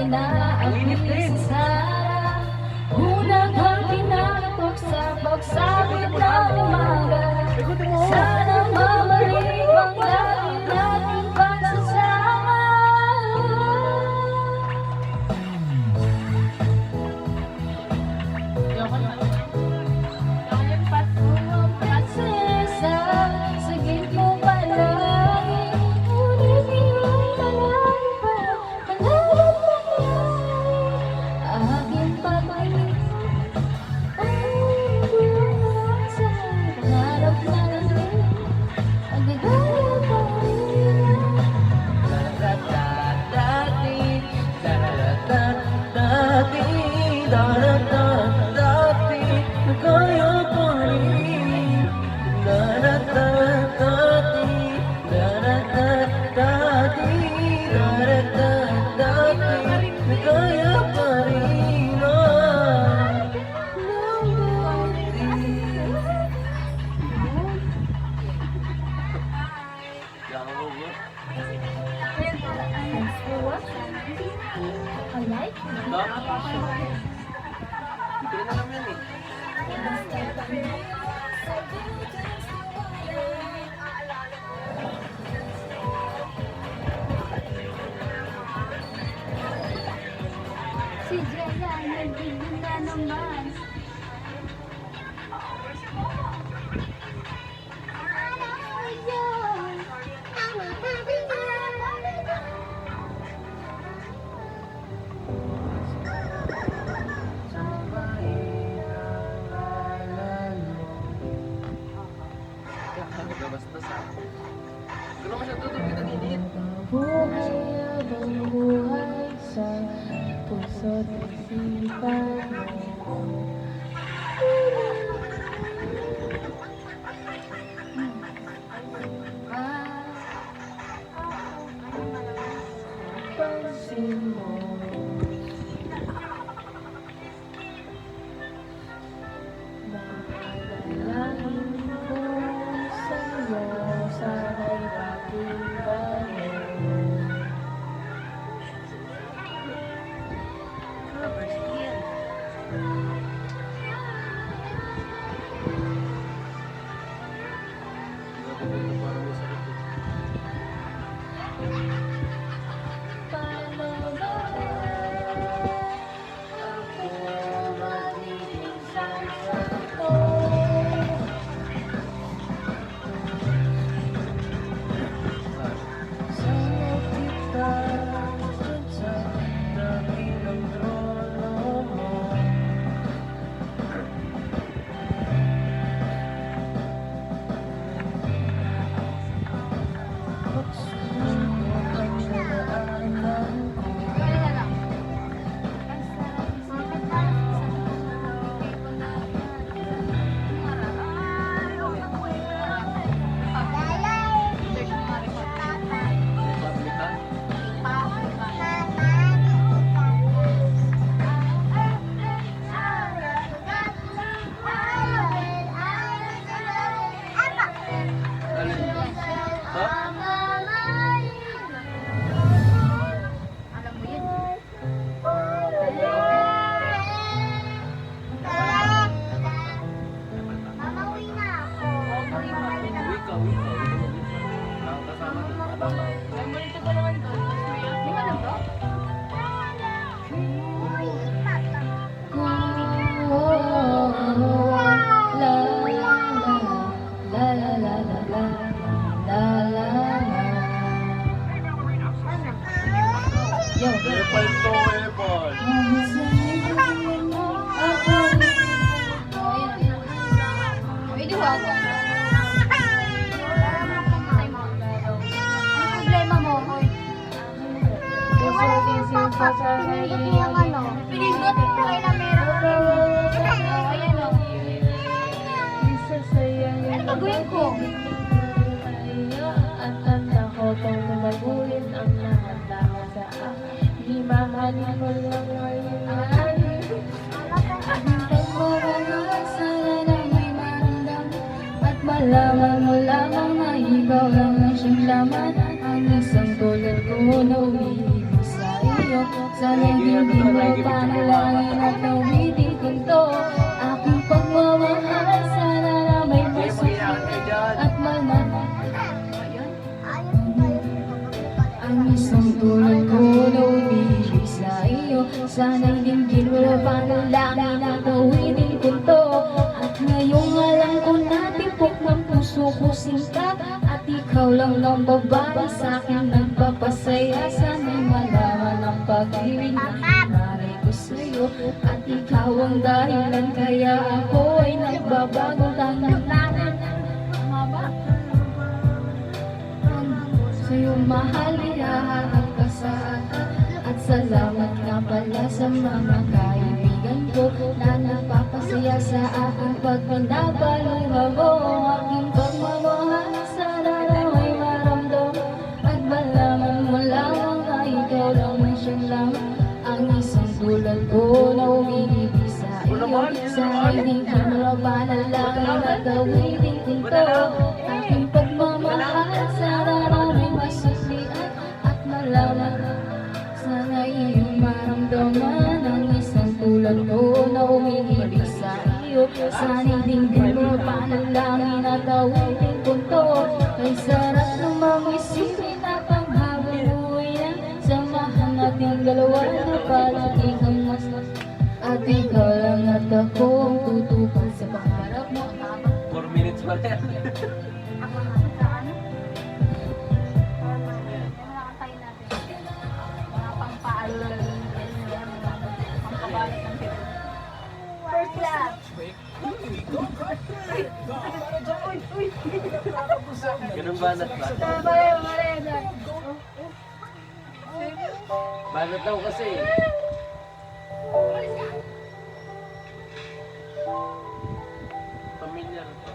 na ako'y sasara. Unang ang pinatok sa pagsabit ng umaga. Sana mabalik ang dati nating pagsasama. Prinsesa, sa gitno palagi, ngunit iyong malayo pa, malapit lang aking pag-ibig. Ang buwan sa pangarap na natin, ang gagaya pa rin. Dati, dati, dati, kaya pa rin. Dati, kaya pa rin. Thanks for watching. I like it. Ito na naman yan eh. Si Jaya, nagbigyan na naman. Basta sa... Ito naman siya tutulog kita ninit. Buhay abang buhay sa puso't isipan mo. Pansin mo. Mahalalahin ko sa'yo, sana'y makibahin. Paano ba ako magiging sasakto? Sana kita sa tabi ng trono mo. Pagsubok ang nadaanan ko. Apple to apple. Pwede ba ako? Ano problema mo? Pinigot ko kayo na meron. Ayan o. Ano gagawin ko? At takotong tumaguhin ang lahat-lahat sa akin. Himahalin ko lang ngayon na Ang pagmamahal sana na may maramdaman. At malaman mo lamang na ikaw lang ang siyang laman. Ang isang tulad ko na umiibig sa iyo. iyo. Sana'y hindi mo panalangin at nawitin ko to. Aking pagmamahal, sana na may Kaya masukli mag-iyakan kayo dyan. at malman. Ang isang tulad ko na umibig sa iyo. Sana'y dinggin mo na panalangin at nawitin ko to. At ngayong alam ko na tipok ng puso ko sinta. At ikaw lang ang babae sa akin nagpapasaya. Sana'y malaman ang pag-ibig na naray ko sa'yo. At ikaw ang dahilan kaya ako ay nagbabago. Tangan-tangan sa'yo mahal, ihahangad ka sa akin. At salamat nga pala sa mga kaibigan ko na nagpapasaya sa akin pag pinapaluha mo ang aking pagmamahal. Sana na may maramdaman at malaman mo lang na ikaw lang ang siyang lang ang isang tulad ko na umiibig sa iyo. Sa hindi ka mo panalangin at gawitin ko to. Aking pagmamahal, sana na may masuklian at malaman. Sana iyong maramdaman ang isang tulad ko na umiibig sa iyo. Sana dinggin mo panalangin at gawitin ko to. Ay sarap namang isipin at ang habang buhay na samahan nating dalawa na palagi kang mas. At ikaw lang at ako ang tutukan sa pangarap mo. 4 minutes pa yan. First lap. Ganun banat ba? Banat daw kasi. Pamilyar to.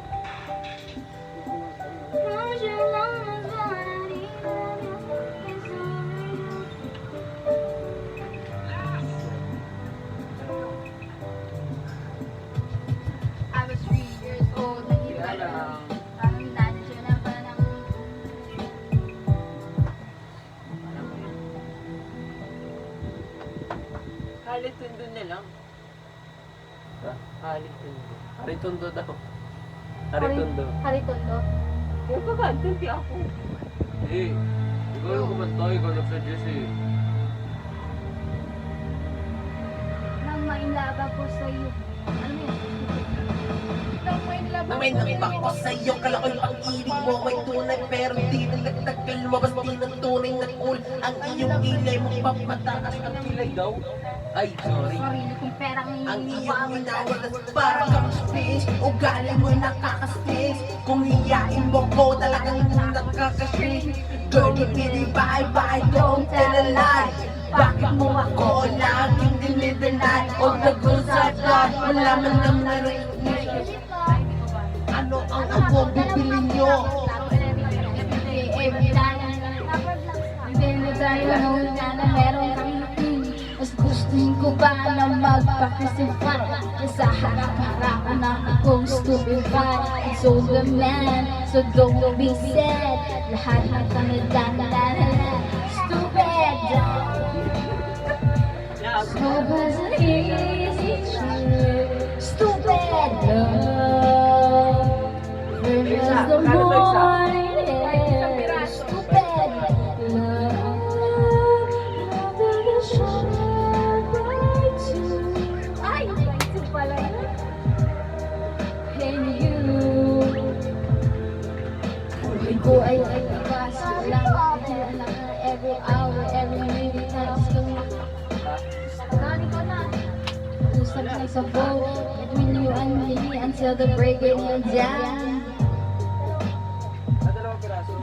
I was 3 years old when you Kaya lang. parang nandiyan na parang Halitundo na lang. Halitundo. Haritundo daw. Haritundo. Haritondo. Kaya pa ba? Hindi ako. Eh, ikaw yung kumanta, ikaw nagsuggest eh. Nang mailaba ko sa'yo. Ano yun? Nang mailaba Na may nambak ko sa'yo, kala ko'y pag-ibig mo ay tunay. Pero di na nagtagal, lumabas di ng tunay na cool. Ang iyong ilay mo papataas ang kilay daw. Ay, sorry. sarili kong perang Ang iyong minawalas para kang space. Ugali mo nakakaspace. Kung hiyain mo ko, talagang nakakaspace. Dirty pity, bye-bye, don't tell a lie. Bakit mo ako laging dinidenay? All the girls I've got, wala man lang narinig. Ano ang abong bibilin nyo? every time. Hindi na tayo nahulga na meron kami. Mas gustuhin ko pa na magpakasifan. Sa harap-harapan na akong stupefy. It's all the man, so don't be sad. Lahat ng kanadana-dana stupid. So was it easy stupid love. There's the morning air. Stupid love. After the shine bright too. Ay, bright too pala yun. And you. Buhay ko ay iwas. Walang alam na every hour, every minute na Nani ko na. Usap na sa phone between you and me until the breaking of dawn. Dalawang piraso.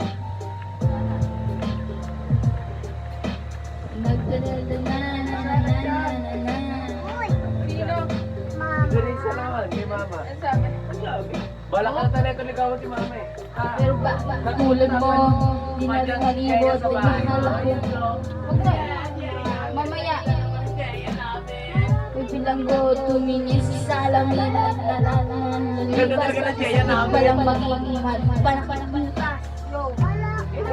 Dirisa naman kay mama. Ang sabi? Balak ka talaga ito ligawan si mama eh. Pero ba, tulad mo, di na rin nalibot, naghahalap ko. Huwag na, mamaya. Pagbilanggo, tumingin sa salamin at Ganda talaga na Jaya namin. Walang magiging mahal. Parang butas. Yo.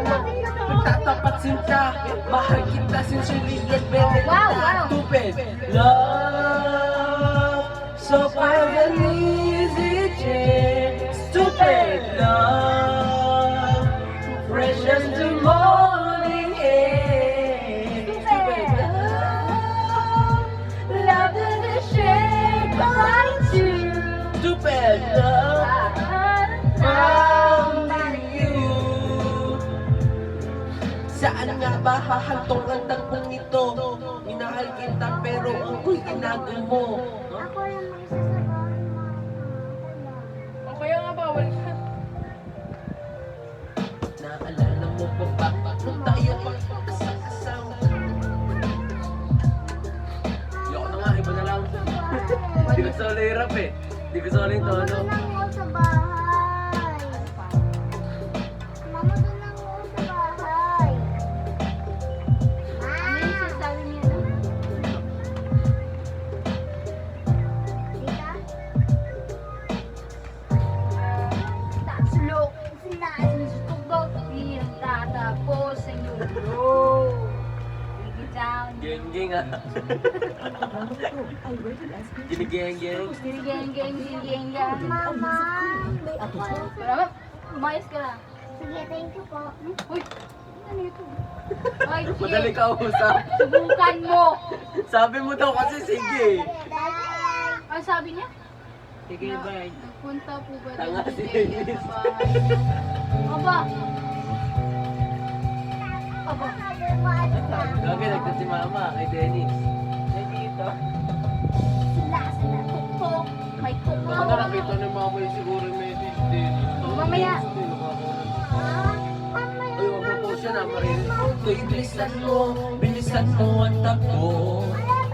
Nagtatapat sinta, mahal kita sincerely and very Wow. stupid. Love, so far an easy change. Stupid love, fresh as the morning air. Stupid love, love that is shared by two. Stupid love, found in you. Saan nga ba hahantong ang tagpong ito? Minahal kita pero ako'y tinago mo. Ako lang magsasabahan mo. O kaya nga bawal ka. Naalala mo pa ba nung tayo magkasama? Ayoko na nga, iba na lang. Hindi ko solo yung rap eh. Hindi ko solo yung Mama, tono. doon lang ako sa bahay. Mama, doon lang ako sa bahay. Ano yung sinasabi niya na? Tita? Tatlo. Sinasustog daw. Hindi nagtatapos ang yulo. Break it down. Geng-geng ah. Ginigeng-geng. Geng-geng. Mama. Pero umayos ka na. Sige, thank you po. Uy! Ano ito? Ay, Madali sige. ka usap. Subukan mo. Sabi mo daw kasi sige. Bye. Ano sabi niya? Sige, bye. Punta po ba Tanga din si Dennis Dennis. sa bahay niya? Aba! Aba! Gagawin, nagtat si mama kay Dennis. Ay, dito. Sila! Tuktok! May tuktok! Baka nakita ni mama yung siguro yung message din. Mamaya. Ay, wag mo po siya na marinig. To'y bilisan mo ang takbo.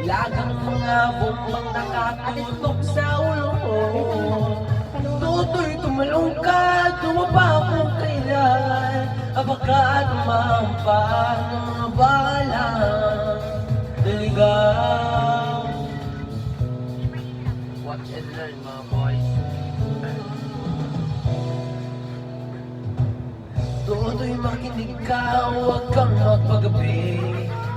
Lagang mga bombang nakatutok sa ulo mo. Tutoy tumalong ka, tumapa kung kailan. Baka tumampa ng mga balang naligaw. Watch and learn, mga boys. Tutoy makinig ka, huwag kang magpagabi.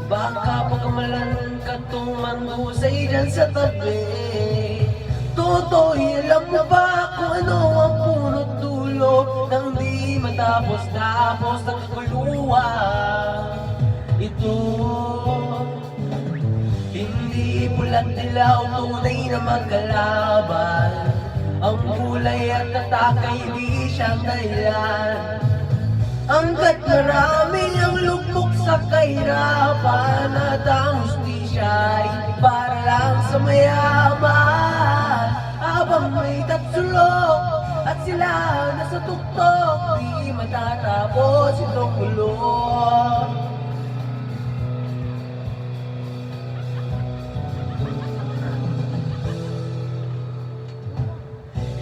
Baka pagkamalan ka tumangusay dyan sa tabi. Tutoy, alam mo ba kung ano ang punot dulo nang di matapos-tapos ng kaguluhan? Ito, hindi pulat dilaw, tunay na magkalaban. Ang kulay at tatakay, di siyang dahilan. Hanggat marami ang lugmok sa kahirapan at ang hustisya'y para lang sa mayaman. Habang may tatsulok at sila nasa tuktok, di matatapos itong gulo.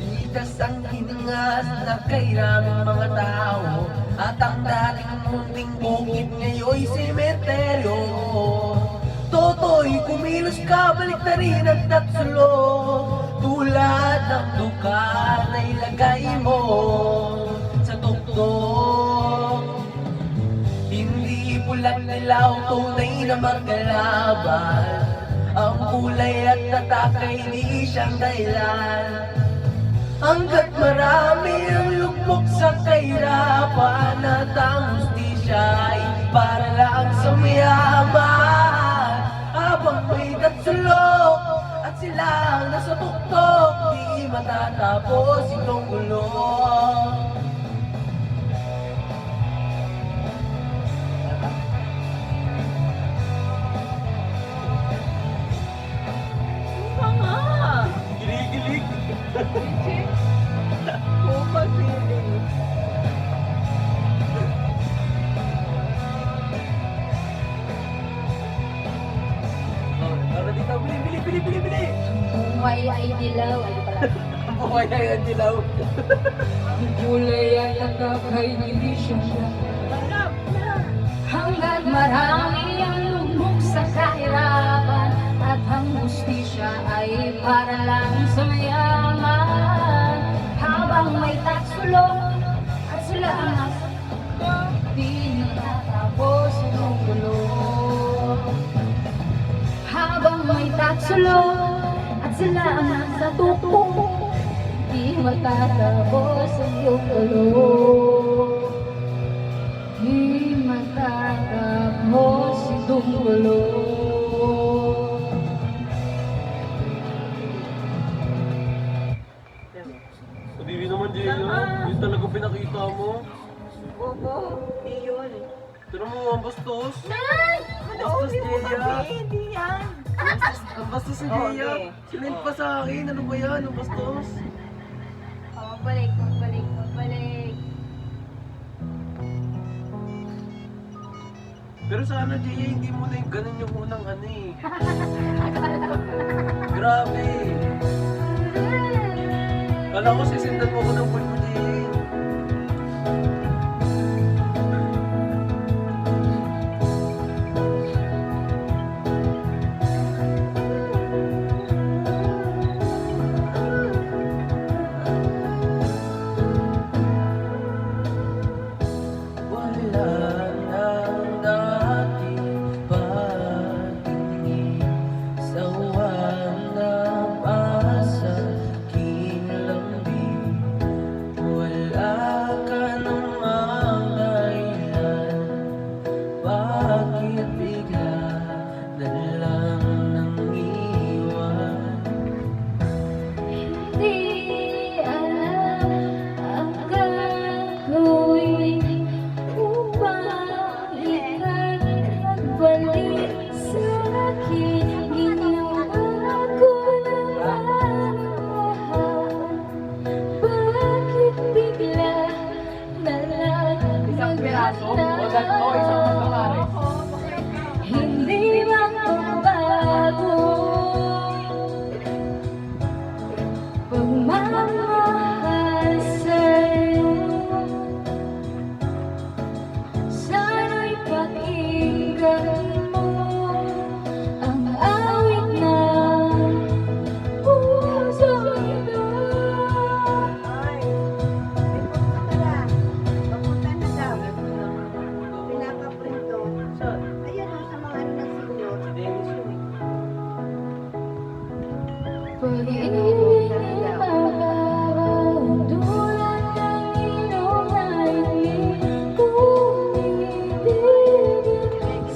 Litas ang hiningas na kairaming mga tao. At ang dating munting bukid ngayon'y sementeryo. Totoy, kumilos ka, balik na rin ang tatsulo. Tulad ng duka na ilagay mo sa tuktok. Hindi pulang nilaw, tunay na magkalaban. Ang kulay at tatakay, di siyang dahilan. Hanggat marami ang lugmok sa kahirapan at ang hustisya'y para lang sa mayaman. Habang may tatsulok at sila nasa tuktok, di matatapos itong gulo. Gilig-gilig. Kupag feeling. Oh, tara dito, bili. Buhay ay dilaw. Ano pala? Ang buhay ay ang dilaw. Kulay ay nakakay, hindi siya. Hanggat marami ang lumok sa kahirapan at ang hustisya ay para lang sa mayaman. Habang may tatsulok at sila ang nasa Di natatapos ang gulo. Habang may tatsulo at sila ang nasa tukong, di matatapos ang iyong gulo. Di matatapos itong gulo. Sabihin naman, Jaya. Yun talaga pinakita mo. Bobo, di yun. Pero mo, ang bastos. Ano, Bastos, hindi mo Jaya. sabihin, hindi yan. Ang bastos si Oo, Jaya. okay. Sinend pa sa akin. Ano ba yan? Ang bastos. Magbalik, magbalik, magbalik. Pero sana, Jaya, hindi mo na yung ganun yung unang ano eh. Grabe. Kala ko sisindan mo ko ng full mo, Jaya. Wala nang dating pagtingin, sawa na pasa kinlambing. Wala ka namang dahilan, bakit bigla na lang nang iwan? Di alam ang gagawin upang ikagbalik sa akin. Ginawa ko naman lahat, bakit bigla na lang hindi magbabago pagmamahal sa'yo. Sana'y pakinggan mo ang awit na puso ito. Ay, may pupunta na. Papunta na daw. Pinaka-print doon. Saan? Ayan o, sa mga ano ng senior. Si Dennis yun eh. Pag-ibig ay mababaw, tulad ng ilong ay hindi kumibigit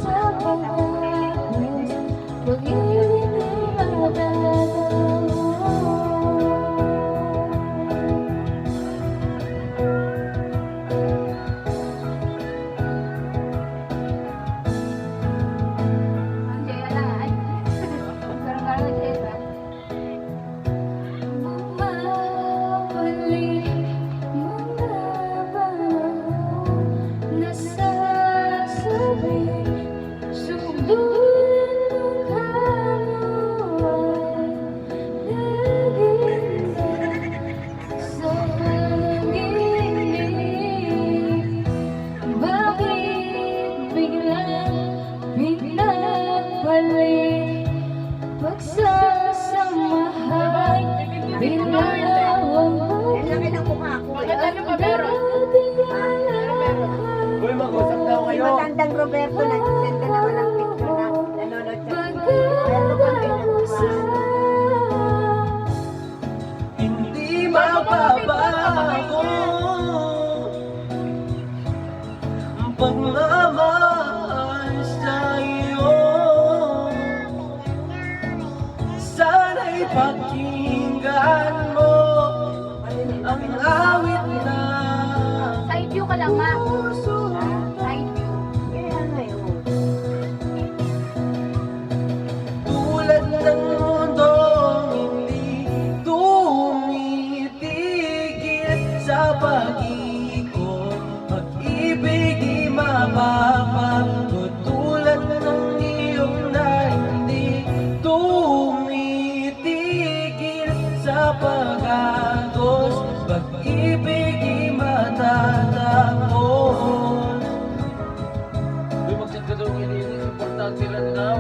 sa pagkatapos. Pag-ibig ay mababaw. Mabalik mga panahon, nasasabi, sunduin mukha mo ay naging sa panaginip. Bakit biglang pinagpalit pagsasamahan? Binawang mo Ang laki ng mukha ko. Ano ba meron? Uy, mag-usap daw May kayo. matandang Roberto na send na naman ang picture na nanonood siya. Hindi mababago ang pagmamahal sa'yo. Sana'y pakinggan mo ang awit na Side view ka lang, ma. puso. Side view. Kaya ngayon. Tulad ng mundong hindi tumitigil sa pag-ikot, pag-ibig di mapapago. Tulad ng iyong na hindi tumitigil sa pag-agos, pag-ibig di matatapos. Uy, mag-chat ka daw kay Lily, importante lang daw.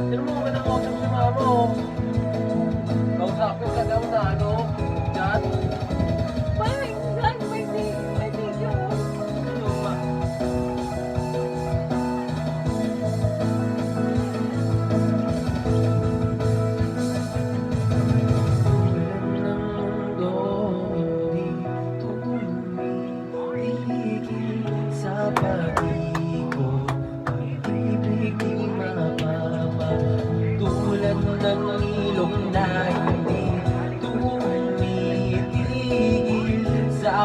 Pero mo ka nakausap si mama, oh. Kausapin ka daw na, ano, chat. Parang, may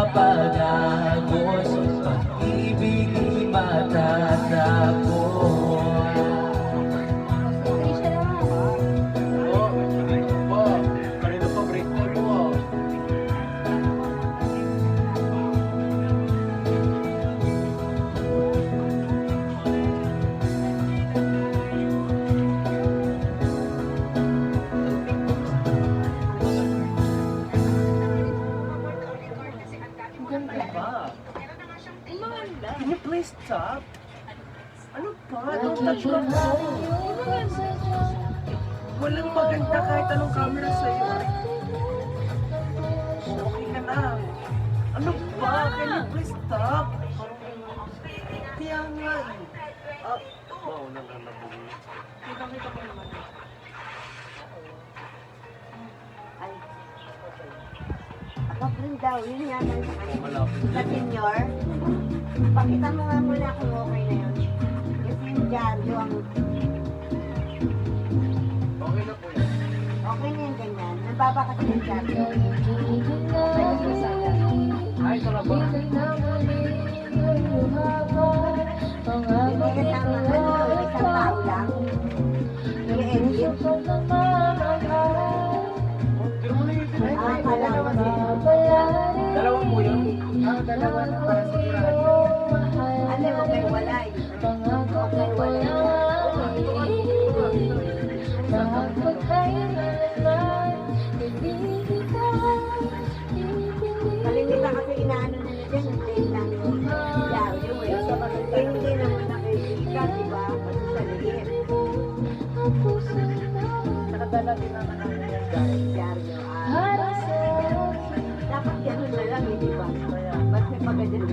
napapagagos, pag-ibig di matatapos. Kanina pa break time mo. Ba? Can you please stop? Ano ba? Don't touch my phone. Walang maganda kahit anong camera sa'yo. Okay ka na. Ano ba? Can you please stop? Kaya nga eh. Wow, nanganabog. Kita ko naman. Ay. Ako rin daw, yun yan ang Malapit sa din. senior. Pakita mo nga muna kung okay na yun. Kasi yung dyaryo ang Okay na po yan. okay na yung ganyan. Nababa kasi yung dyaryo. Ay, talaga. Hindi ka tama isang tao lang. I-edit. Akala ko Dalawang po yun. Dalawa na para sigurado. ano mo kayo wala eh. Pangako ko wala. Mahapag tayo naman. Hindi kita Kalimitan kasi inaano nila dyan, yung date lang yung dyaryo eh. Hindi naman nakikita, di ba? Kasi sa liit. Nakadala din naman namin yan guys. Dyaryo. Para sa Dapat ganun na lang eh, di ba? kaya Ba't may pagganyan na?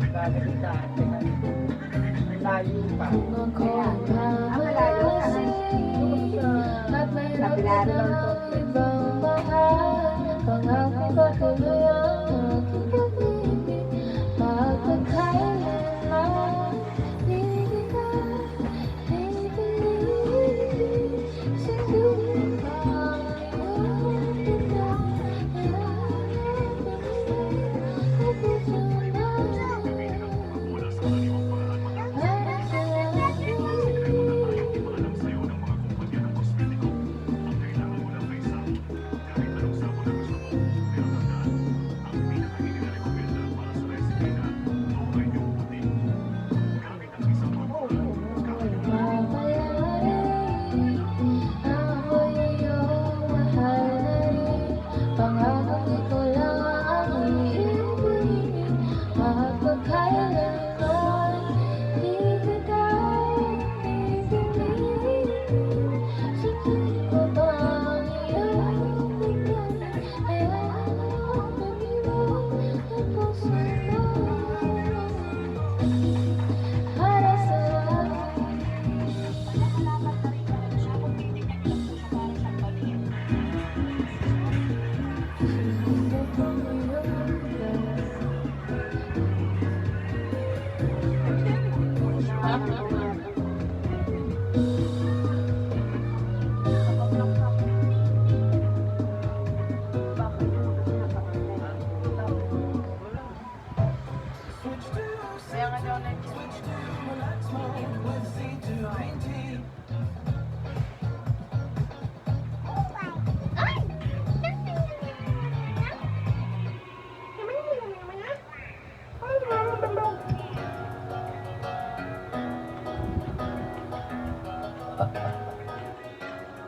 gagawin layo pa. Kaya, malayo ka na. At mayroon ka ng ibang mahal. Pangako ko tuloy ang aking pag-ibig. Pagkakailanman, di kita pipiliin. Siguro pa mayroon kita. Para sa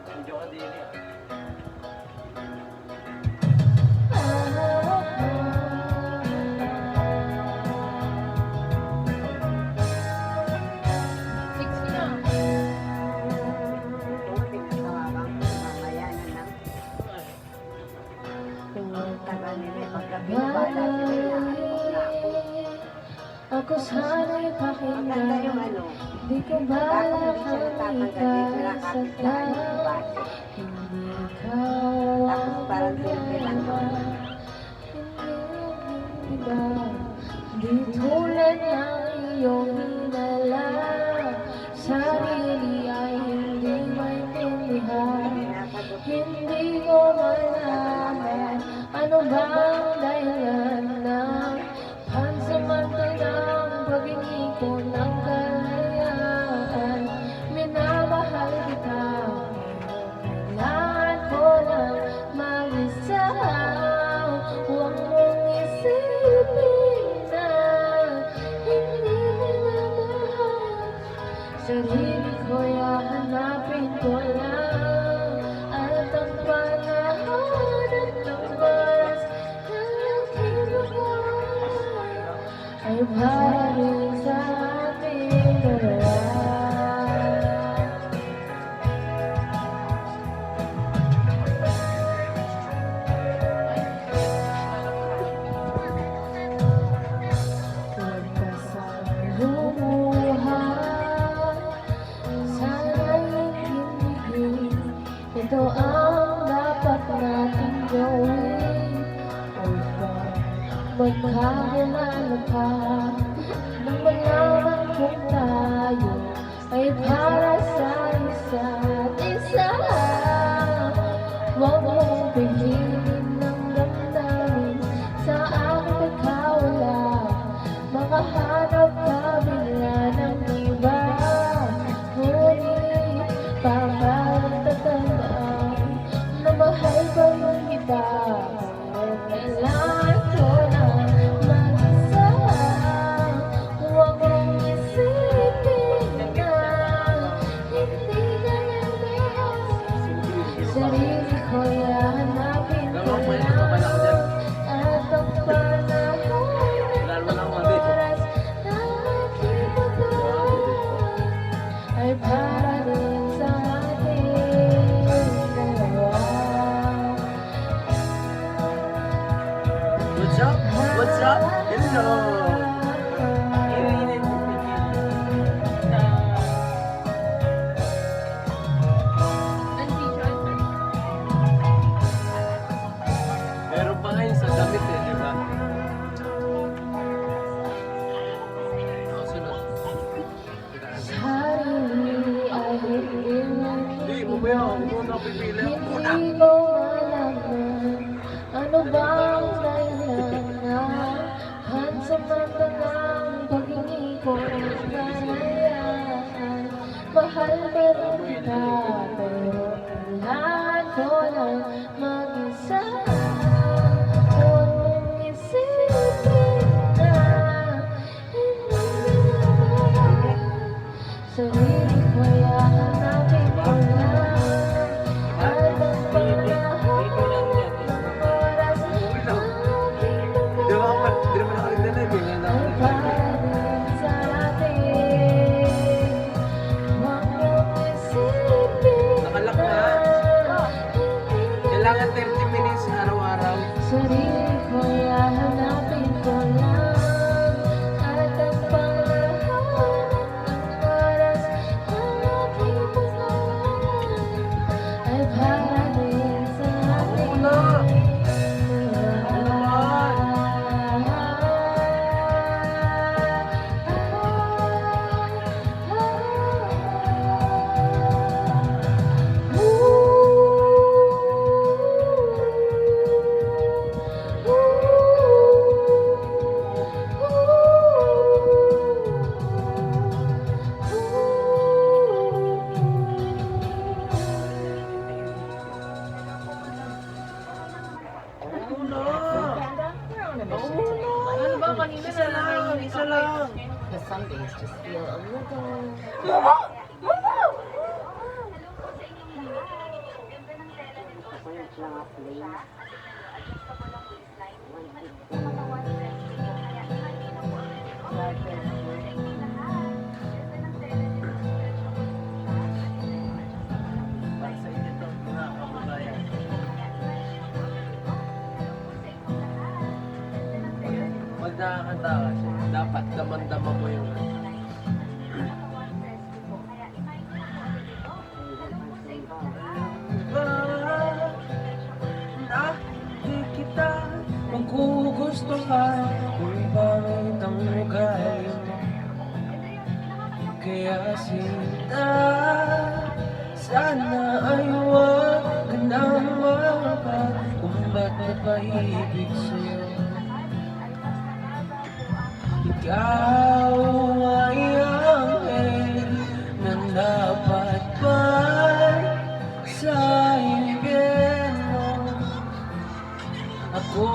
Medyo ka din eh. Pinatawagan ko mamaya na lang. Tagal nila eh. Pagka binabala sila, inaantok na ako. Ako sana'y Maganda yung pakinggan. ano. Di ko Bakit balak hindi siya ang natatanggalin? ikasaktan. Nakakapit yung base. Hindi ikaw Tapos ang parang simple lang problema. yun. Hindi iba. Di tulad ng iyong hinala. Sarili ay hindi maintindihan. Pinasagot Hindi ko malaman ano bang dahilan ay para rin sa ating dalawa. Huwag ka sanang lumuha, sana'y intindihin, ito ang dapat nating gawin. Upang magkakilala pa, nang malaman kung tayo ay para sa isa't isa. Huwag mong piliin ang damdamin sa aking pagkawala, makahanap ka bigla ng iba. Ngunit papatatandaan na mahal pa rin kita, pero kailangan ko na mag-isa. Huwag mong isipin na hindi ka na mahal. Sarili ko'y hahanapin ko lang, at ang panahon at oras na aking pagkawan ay para rin sa ating dalawa. What's up? What's up? Hello! Irinit mo meron pa ngayon sa damit eh, di ba? Oh, sunod. Sarili ay hindi Hindi, mamaya ako muna pipili ako muna. Hindi ko malaman ano bang dahilan na pansamantalang pag-ibig ko ng kalayaan. Mahal ka rin kita, pero kailangan ko lang mag-isa. Huwag mong isipin na hindi na mahal. Sarili ko'y hahanapin ko lang, at ang panahon ng oras na aking Di ba pagkawan di naman ako rin ay para rin sa atin. Huwag mong isipin Nakalak na na. hindi ka Kailangan 30 minutes araw-araw. sarili ko'y hahanapin ko lang, at ang panahon ng oras na aking pagkawan ay para rin sa ating dalawa. Ano ba kanina isa lang, isa lang. Because some days just feel a little... Para sa inyo to, mga kababayan. Pag nakakanta ka siya, dapat daman-dama mo yung di kita magugustuhan kung pangit ang ugali mo. Kaya sinta, sana ay huwag ka nang mapag kung ba't napaibig sa'yo. Ikaw ay anghel na dapat ba'y sa impyerno. Ako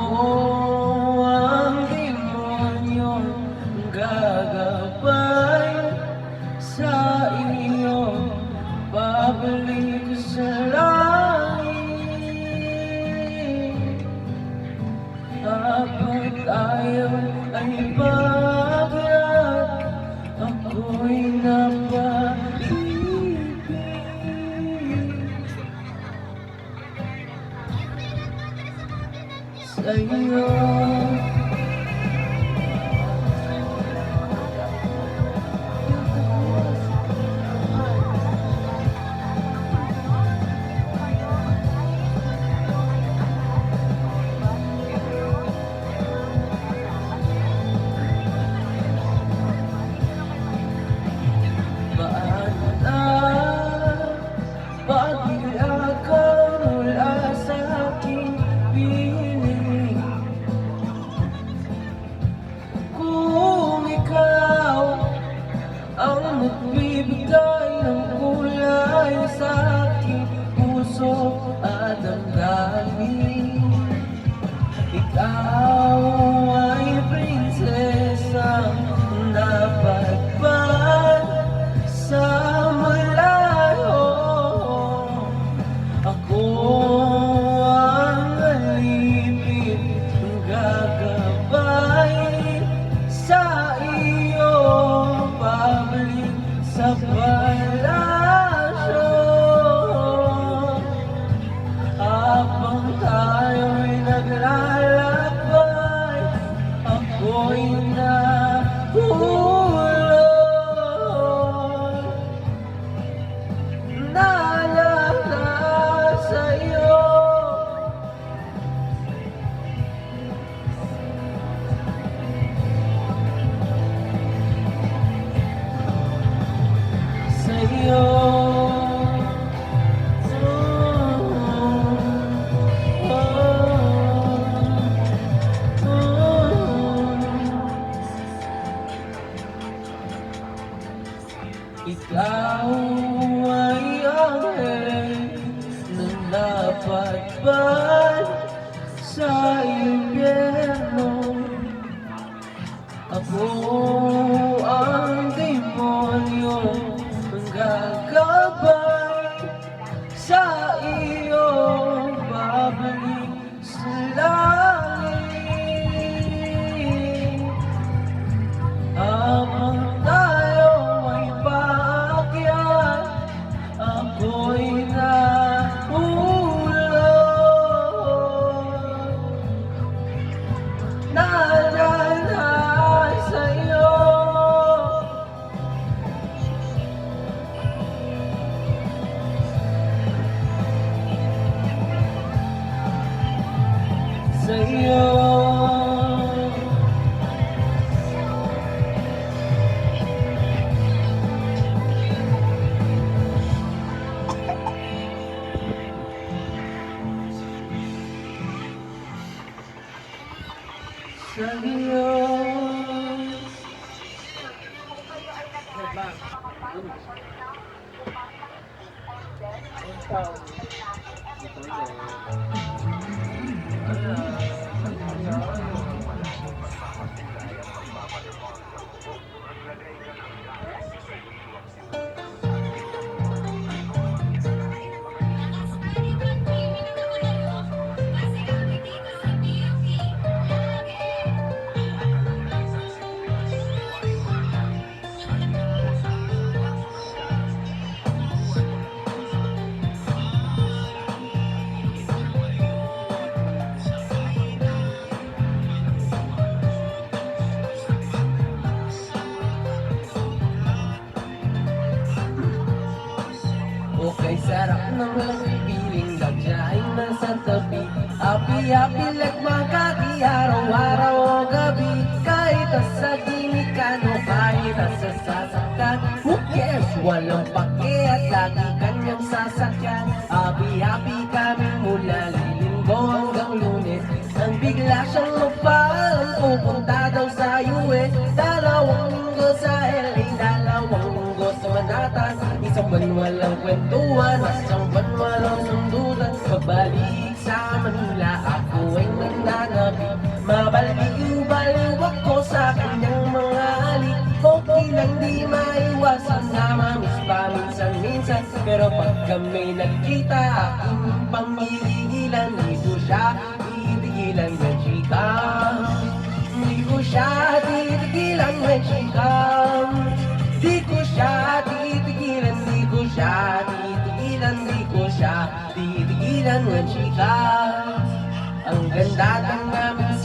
ang demonyong gagabay sa iyo. Babalik sa langit. Kapag tayo ay sa'yo. Pag-iyakan mula sa aking piling. Kung ikaw ang nagbibigay ng kulay sa aking puso at damdamin, ikaw ay prinsesang napadpad sa malayo. Ako ang alipin, gagabay sa iyo, pabalik sa palasyo. Habang tayo'y naglalakbay, ako'y nahulog, naalala sa'yo. Sa'yo. Ikaw ay anghel na napadpad sa impyerno. Ako ang demonyo ang gagabay sa iyo, babalik sa langit. Habang tayo ay paakyat, ako'y nahulog, naalala sa'yo. Sa'yo. Sa'yo. Okay, sarap ng piling lang siya ay nasa tabi. Happy-happy like magkati araw-araw o gabi. Kahit sa gimikan o kahit sa sasakyan, who cares? Walang pake at lagi kanyang sasakyan. Happy-happy kami mula Linggo hanggang Lunes. Nang bigla siyang magpaalam, pupunta daw sa US. Dalawang linggo sa LA, dalawang linggo sa Manhattan. Isang buwan walang kwentuhan, isang buwan walang sundutan. Pabalik sa Manila, ako ay nananabi. Mabaliw-baliw ako sa kanyang mga halik. Okay lang di maiwasan na mamiss paminsan-minsan. Pero pag kami nagkita, aking pamiligilan. Di ko siya titigilan ng chika. Di ko siya titigilan ng chika. Di ko siya titigilan, di ko siya titigilan, di ko siya titigilan ng chika. Ang ganda ng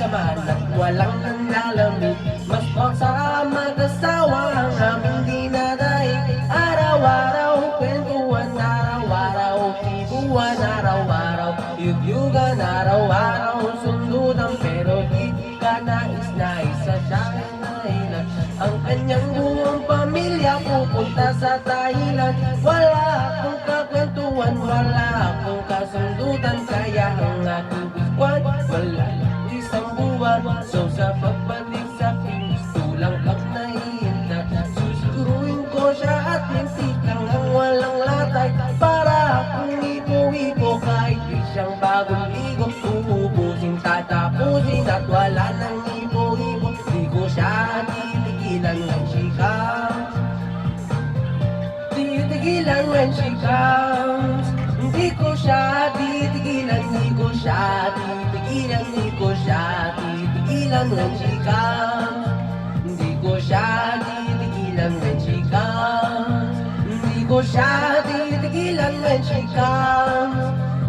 laman at walang nanlalamig. Mas sa mag-asawa ang aming dinadaig. Araw-araw, kwentuhan, araw-araw, kibuan, araw-araw, yugyugan, araw-araw, sundutan, pero di ka nais-nais sa siya'y nahilan. Ang kanyang buong pamilya pupunta sa Thailand. Wala akong kakwentuhan, wala akong kasundutan, kaya ang aking bigwan, wala isang buwan. So sa pagbalik sa Pinas, tulang pag nahihinda, susiguruhin ko siya at mintikang ang walang latay. Para akong ipo-ipo kahit di siyang bagong ligo, uubusin, tatapusin at wala nang ipo-ipo. Di ko siya titigilan ng chika, titigilan when she comes. Hindi ko siya titigilan, hindi ko siya titigilan, hindi ko siya titigilan when she comes. Hindi ko siya titigilan when she comes. Hindi ko siya titigilan when she comes.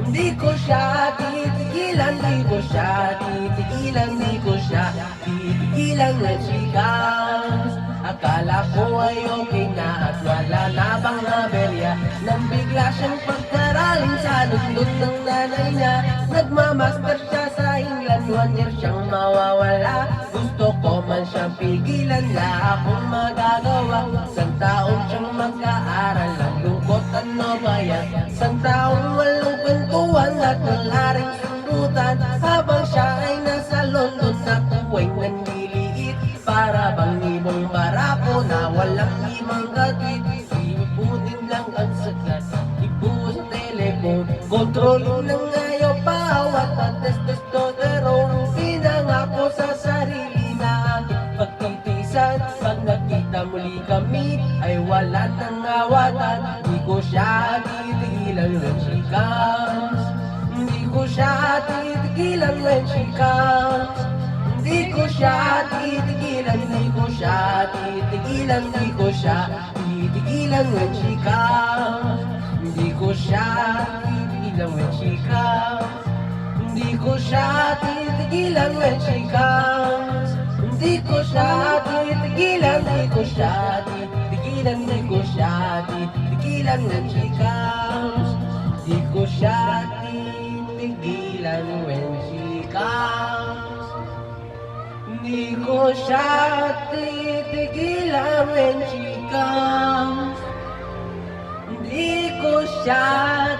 Hindi ko siya titigilan, hindi ko siya titigilan, hindi ko siya titigilan when she comes. Akala ko ay okay na at wala na bang aberya, nang bigla siyang pagkaralin sa lundot ng nanay niya. Nagmamaster siya sa England, 1 year siyang mawawala. Gusto ko man siyang pigilan, la akong magagawa. Isang taon siyang mag-aaral, ang lungkot ano ba yan? Isang taong walang kwentuhan at wala ring sundutan, habang siya ay nasa London na kuway nanliliit. Para bang ibong barako na walang limang gatwid. Ipunin lang ang sagat, ibu sa telepon, kontrolin ng ayaw bawat at testosterone. Pinangako sa sarili na aking pagtitisan, pag nakita muli kami ay wala nang awatan. Di ko siya titigilan when she comes. Di ko siya titigilan when she comes. Di ko siya titigilan, di ko siya titigilan, di ko siya titigilan when she comes. Di ko siya titigilan when she comes. Di ko siya titigilan when she comes. Di ko siya titigilan, di ko siya titigilan, di ko siya titigilan when she comes. Di ko siya titigilan when she comes. Di ko siya titigilan when she comes. Di ko siya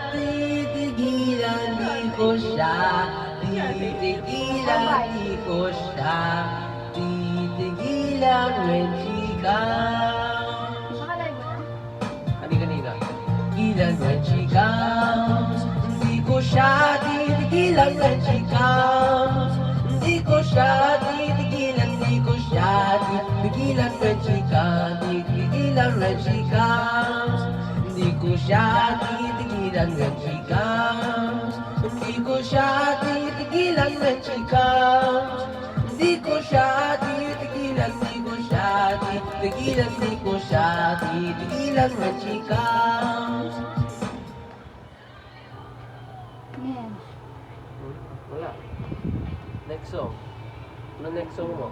titigilan, di ko siya titigilan, di ko siya titigilan when she comes. Kanina. Titigilan when she comes. Di ko siya titigilan when she comes. Di ko siya titigilan, di ko siya titigilan when she comes. Titigilan when she comes. Di ko siya titigilan when she comes. Di ko siya titigilan when she comes. Di ko siya titigilan, di ko siya titigilan, di ko siya titigilan when she comes. Yan. Wala. Next song. Ano next song mo?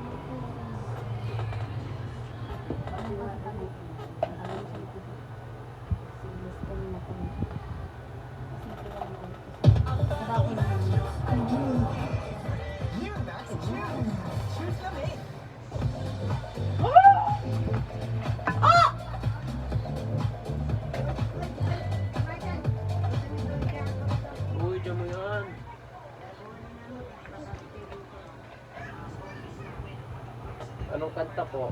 Uy, dyan mo yan. Anong kanta po?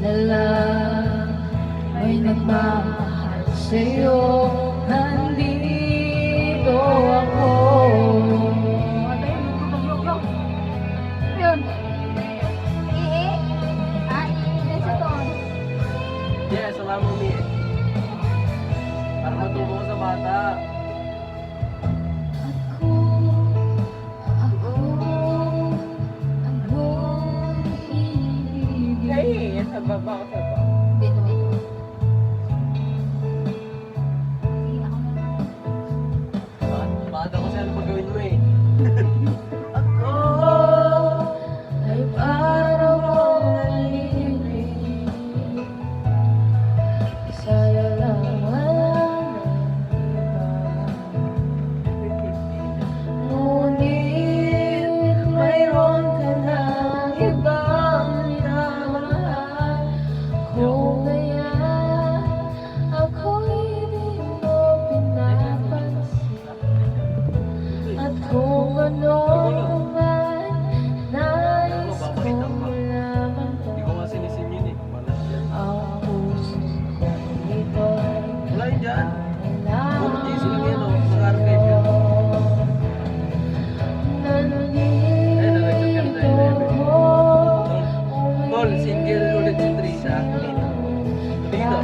na lang may nagmamahal sa'yo. Nandito ako. Yun. Yes, salamat mo, Mi. Para matuto ko sa bata. Ay, sa baba ko sa baba. Bata ko sa'yo, ano ba gawin mo eh? Ako ay parang nalilig sa lalaman ng iba. Ngunit mayroon ka ng ibang minamahal. Kung kaya ako'y di mo pinapansin, at kung ano man nais kong malaman mo, Hindi ko nga sinisin yun eh. Malas yan. ang puso kong ito'y Wala yun dyan. Puro kailangan. GC lang yan oh. Mag-archive yan. Nandito ako, Tol, single ulit si Trisha. Dito,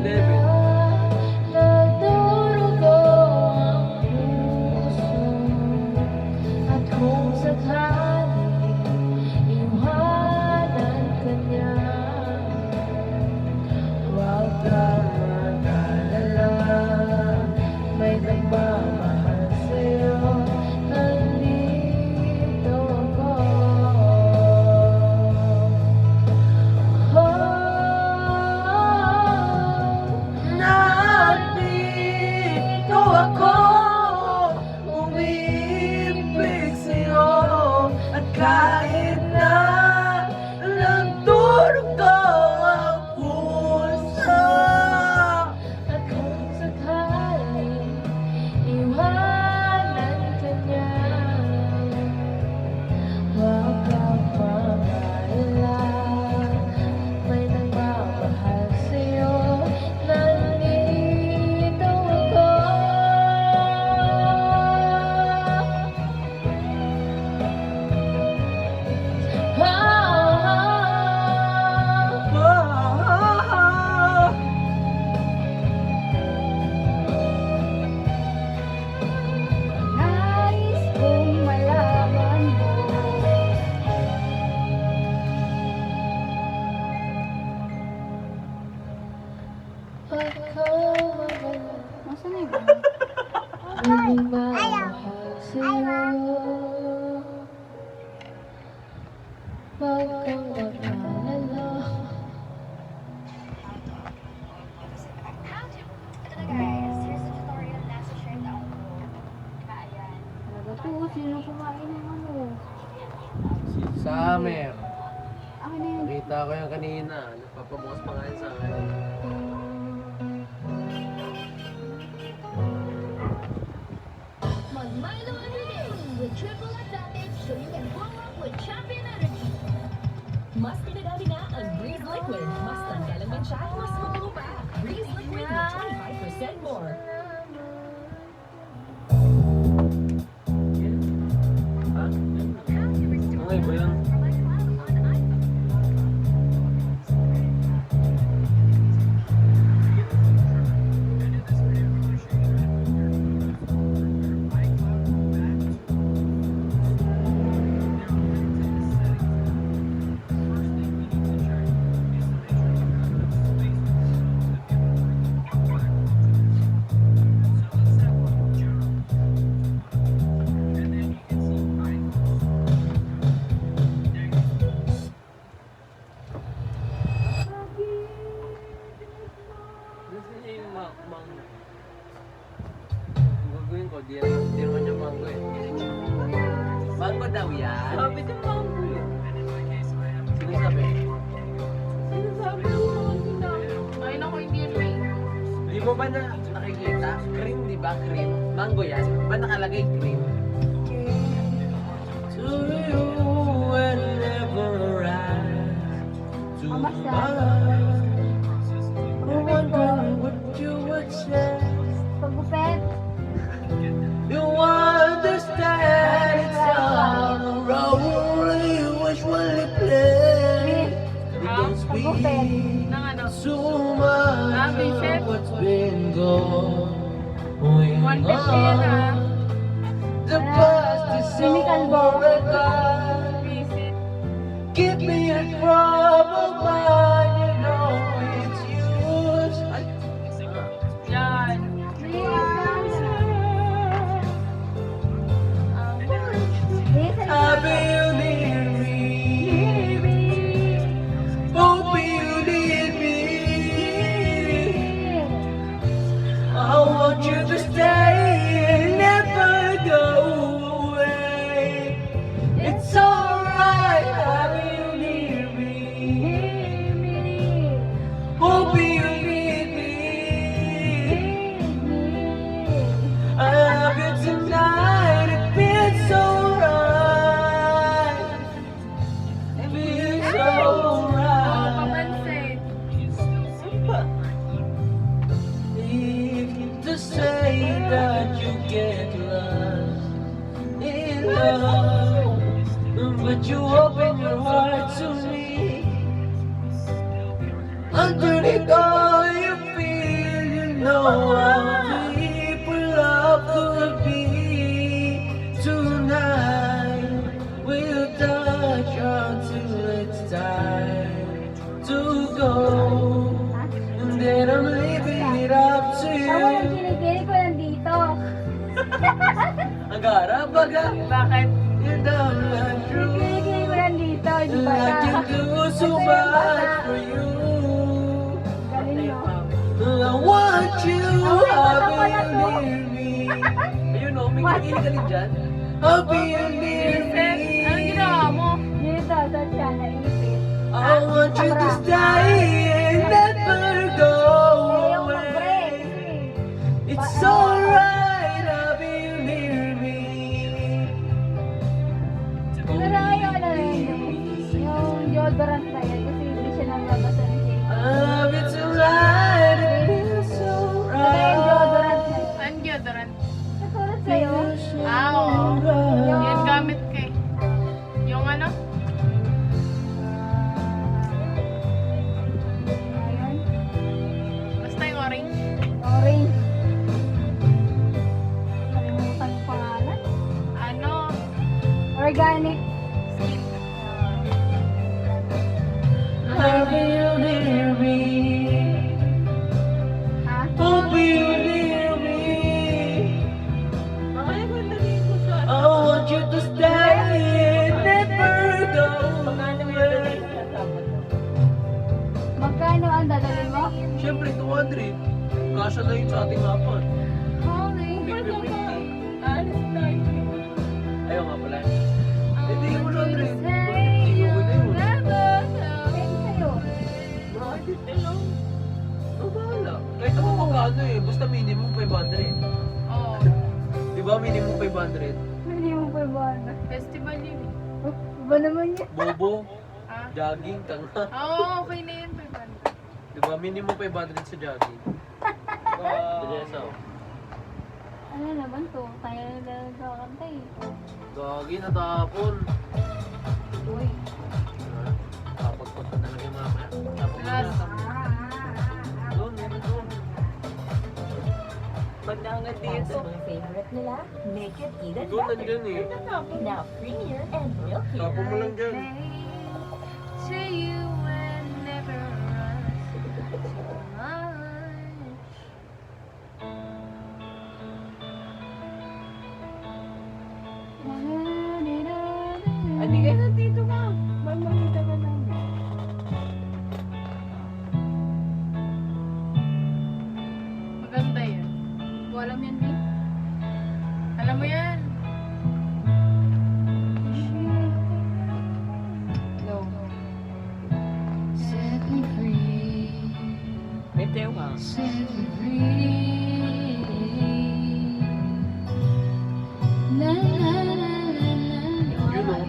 11. nagdurugo ang puso. At kung sakali iwanan ka niya, huwag ka mag-alala, may nagmamahal sa'yo. Nandito ako. Nandito ako, umiibig sa'yo. At kahit na nagdurugo ang puso, at kung sakaling iwanan ka niya, huwag ka mag-alala, may nagmamahal sa'yo. Nandito ako. Nais kong malaman mo. Nasaan na iba? Nagmamahal sa'yo. Huwag kang mag-alala. Ito na guys, here's the tutorial na sa shirt out ko. Ayan. Ito, sino kumain ng ano? Si Summer. Akin na yun. Nakita ko yan kanina. Nagpapabukas pa nga yan sa akin. Mag-Milo every day with triple advantage so you can blow up with champion energy. Mas pinadami na ang Breeze Liquid. Mas tanggalang siya at mas mabango pa. Breeze Liquid with 25% more. Ha? Okay ba yun? Gusto niya yung mango. Ang gagawin ko, di naman niya mango eh. Mango daw yan. Sabi ng mango eh. Sino sabi? Sinasabi ng mga sina. Ayun ako hindi yun eh. Di mo ba na nakikita? Cream, di ba? Cream. Mango yan. Ba nakalagay cream? To you whenever I to mind. I'm wondering what you would say. Pagupet. You understand it's all a role you wish will play. Because we so much of what's been going on. The past is over and gone. Give me a trouble, but you know it's yours. I'll be near me. Won't be near me. I want you to stay and never go away. It's alright, I'll be near me. Won't be near me. I love you tonight, it feels so right. It feels so right. To say that you get lost in love, but you open your heart to me. Underneath all you feel, you know how deep love could be. Tonight we'll touch until it's time to go, and then I'm leaving it up to Ako you. yung kinikilig ko nandito. Ang garap baga. Bakit? You know I'm true. Kinikilig ko nandito. Hindi ba I na? can do so Ito yung much bata. for you. Galing no? I want you, Ay, bata I'll pala be to. near me. Ayun o, may kikinig ka rin dyan. I'll be near me. Anong ginawa mo? Dito, sa siya, naipit. I want you to stay and never go Ayaw mag-break. away. It's alright, I'll be near me. Pero ayaw na yung deodorant na yan kasi hindi siya nalabasan ng shade. I love you tonight, it feels so Pero yung deodorant right. na yun. Anong deodorant? Natulad sa'yo. Oo. Yung- Yan gamit ko eh. Yung ano? Ayun. Basta yung orange. Orange. Kalimutan yung pangalan. Ano? Organic. Skin. I'll be near me. Ha? I'll be near me. I want you to stay and never go away. Magkano ang dadalhin mo? Siyempre, 200. Kasha na yun sa ating hapon. Holy. 50-50. Ayaw nga pala. Hindi, 100. Thank Hindi ko na yun. sa'yo. Ang bahala. Kahit ako magkano eh. Basta minimum 500. Oo. Di ba minimum 500? Hindi mo pa ba? Festival yun eh. Iba naman yan. Bobo, Ah? jogging, tanga. Oo, okay na yun. 500. Di ba minimum 500 sa jogging? Teresa. Ano naman to? Kaya na kakanta eh. Gagi, natapon. Uy. Kapagpunta na lang yung mamaya. Tapos na Last. doon, doon. Also, favorite nila, make it even Doon, better. nandyan eh. Now creamier and milkier. Tapon mo lang dyan. To you and never rush too much. Hindi ka na dito ka. Mamamita ka namin. Maganda yan. Alam yan, Vic. Alam mo yan. No. Set me free. Bitiw ka. Set me free. Na na na na na. You know.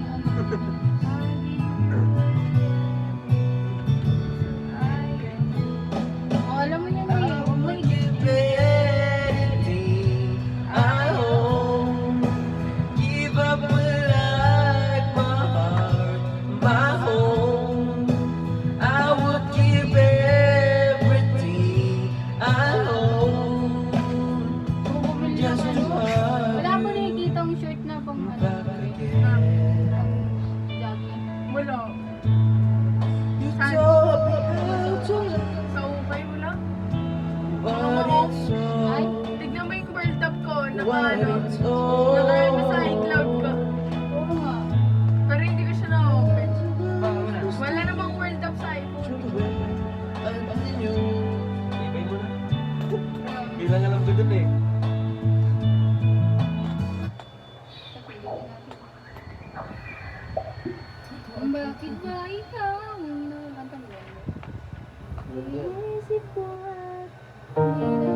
Iisip ko at di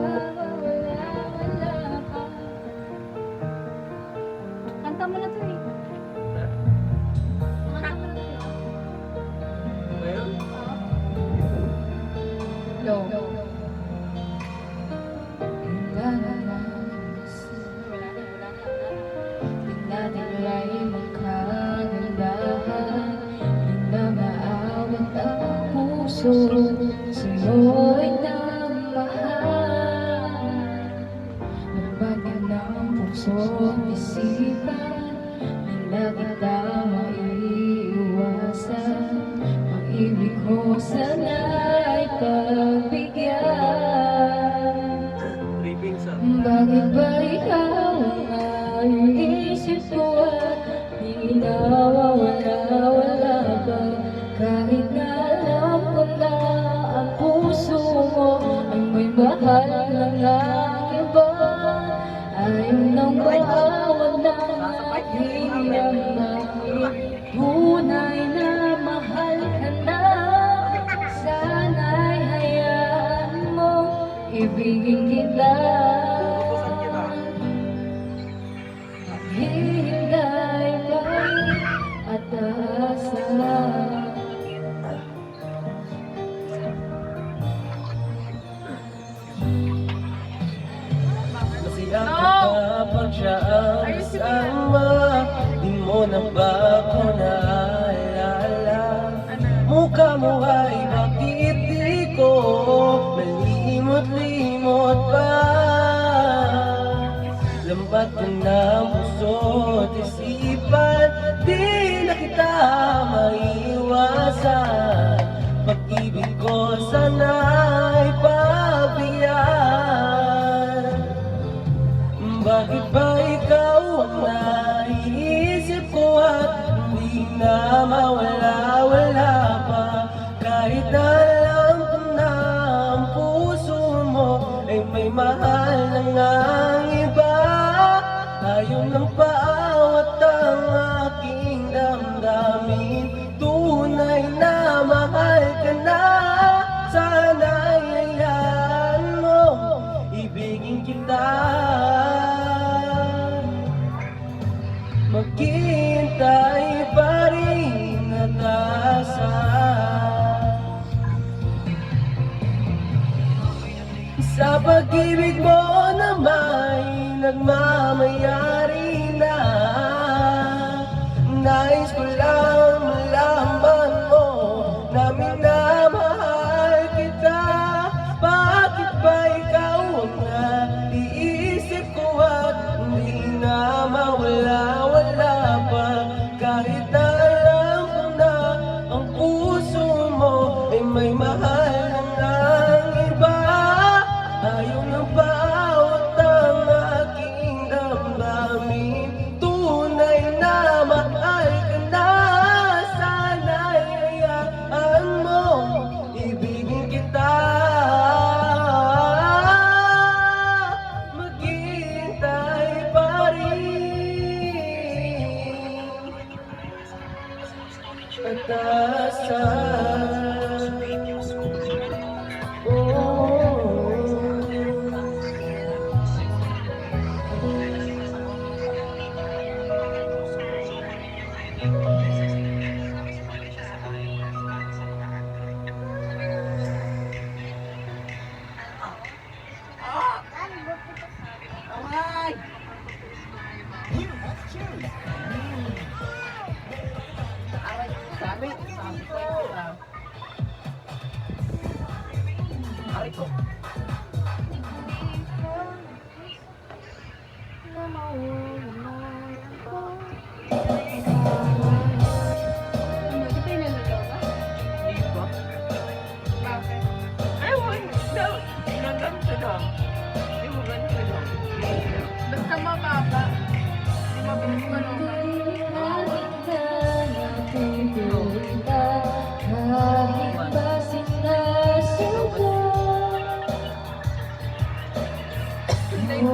nawawala ka. Kanta mo na to eh. Kanta mo na to eh. Ngayon? Low. Wala naman. Di natin ay magkagandahan. Di na maawat ang puso. Sa'yo'y namahal. Nagbagan ng puso at isipan. Di na kita maiiwasan. Ang ibig ko sana'y pagbigyan. Ripping sa... Bakit ba ikaw ang naiisip ko at di nawawala-wala ka? Kahit na alam ko na ang puso mo ay may mahal ng iba. Ayaw nang maawat ng aking damdamin. Tunay na mahal ka na. Sana'y hayaan mo ibigin kita. Maghihintay pa at asa. Masaya ka kapag siya ang kasama. Di mo na ba ako naalala? Mukha mo ay bakit di ko malimot-limot pa? Lambat ko ng puso't isipan. Di na kita maiiwasan. Pag-ibig ko sana'y pabiyan. Bakit ba ikaw ang naiisip ko at hindi na mawala-wala pa? Kahit na alam ko na ang puso mo ay may mahal na ngang iba. Ayaw ng paawat ang aking damdamin. Tunay na mahal ka na. Sana'y hayaan mo ibigin kita. Maghihintay pa rin at asa. Sa pag-ibig mo na may nagmamayari na. Nais ko lang malaman mo na minamahal kita. Bakit ba ikaw ang naiisip ko at hindi na mawala-wala pa? Kahit na alam ko na ang puso mo ay may mahal ng iba. Ayaw ng bawat ang aking damdamin. Tunay na mahal ka na. Sana'y hayaan mo ibigin kita. Maghihintay pa rin at asa. Basta mababa. Di mabilis manong. Kahit ba sinasunod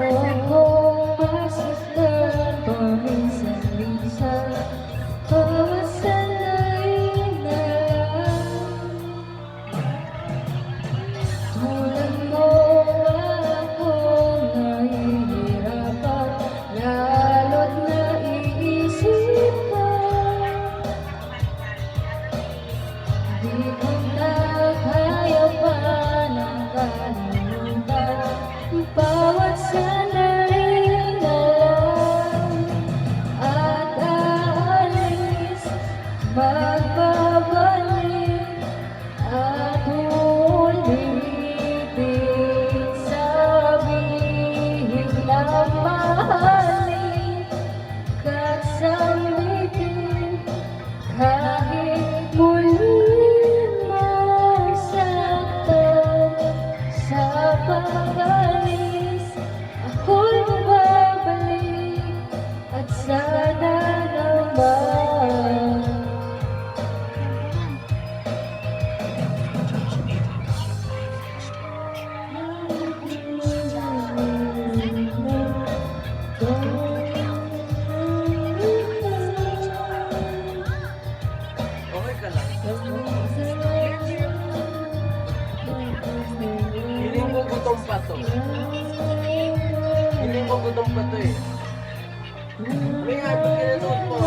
ako masasdan paminsan-minsan kawasanay na lang. gutom pa to. Hindi mo gutom pa to eh. May nga, pag kinanood mo.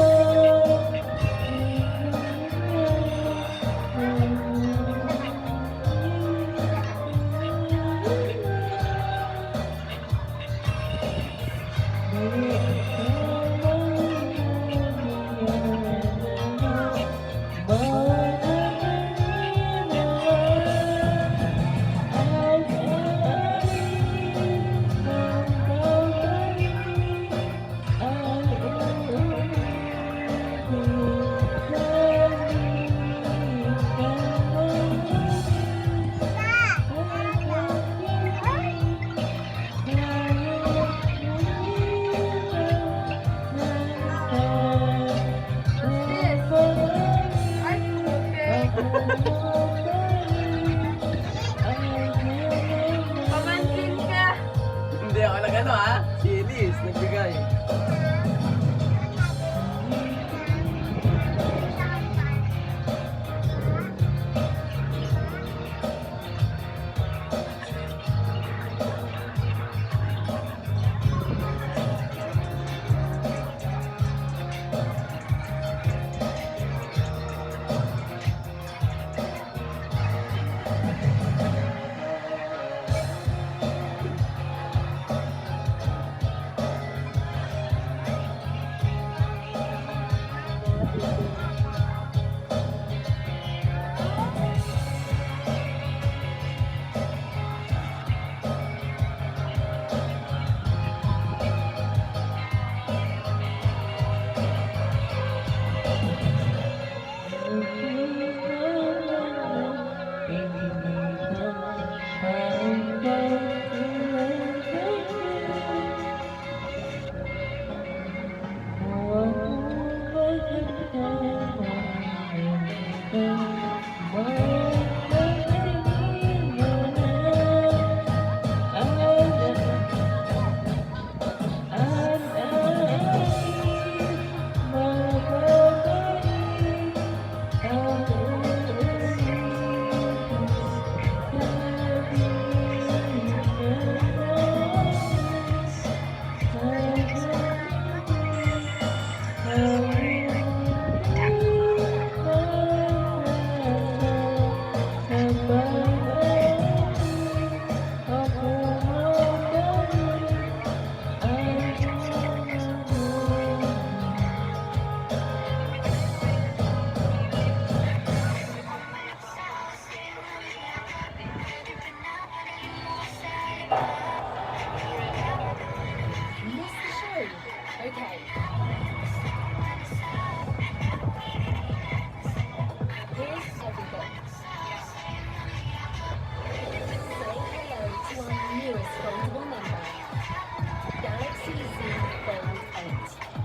Hindi ako nag-ano ha? Si Elise, nagbigay.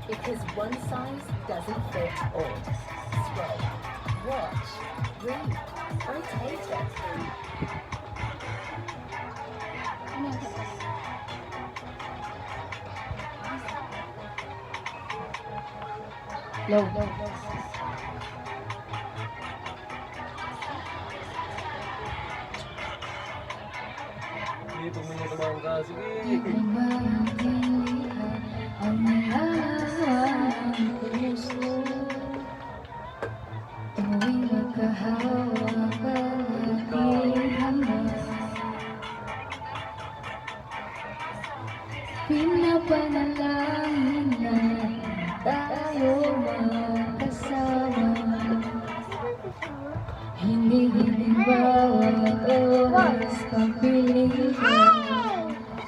Because one size doesn't fit all. Scroll, watch, read, rotate it. Low. Sige, pag may natamang ka, sige. Ang nilalaman ng puso tuwing magkahawak ang aking hanggan. Pinapanalangin na tayo magkasama. Hindi bawat oras kang piling ka.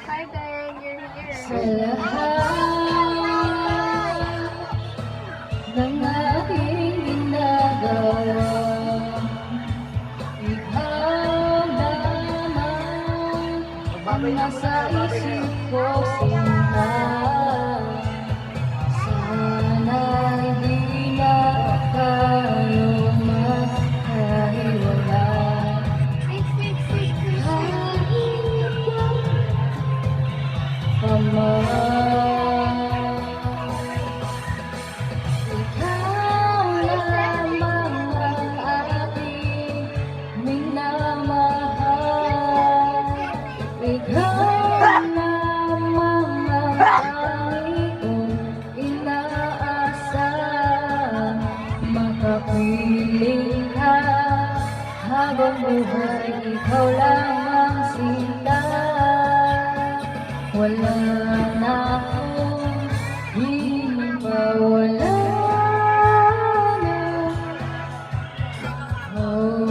Hi, Dang. You're here. Sa lahat ng aking ginagawa, ikaw naman ang nasa isip ko, sinta. Sana hindi na tayo magkahiwalay. Ama, ikaw lamang ang aking minamahal. wala na ako, di mawala na. Oh,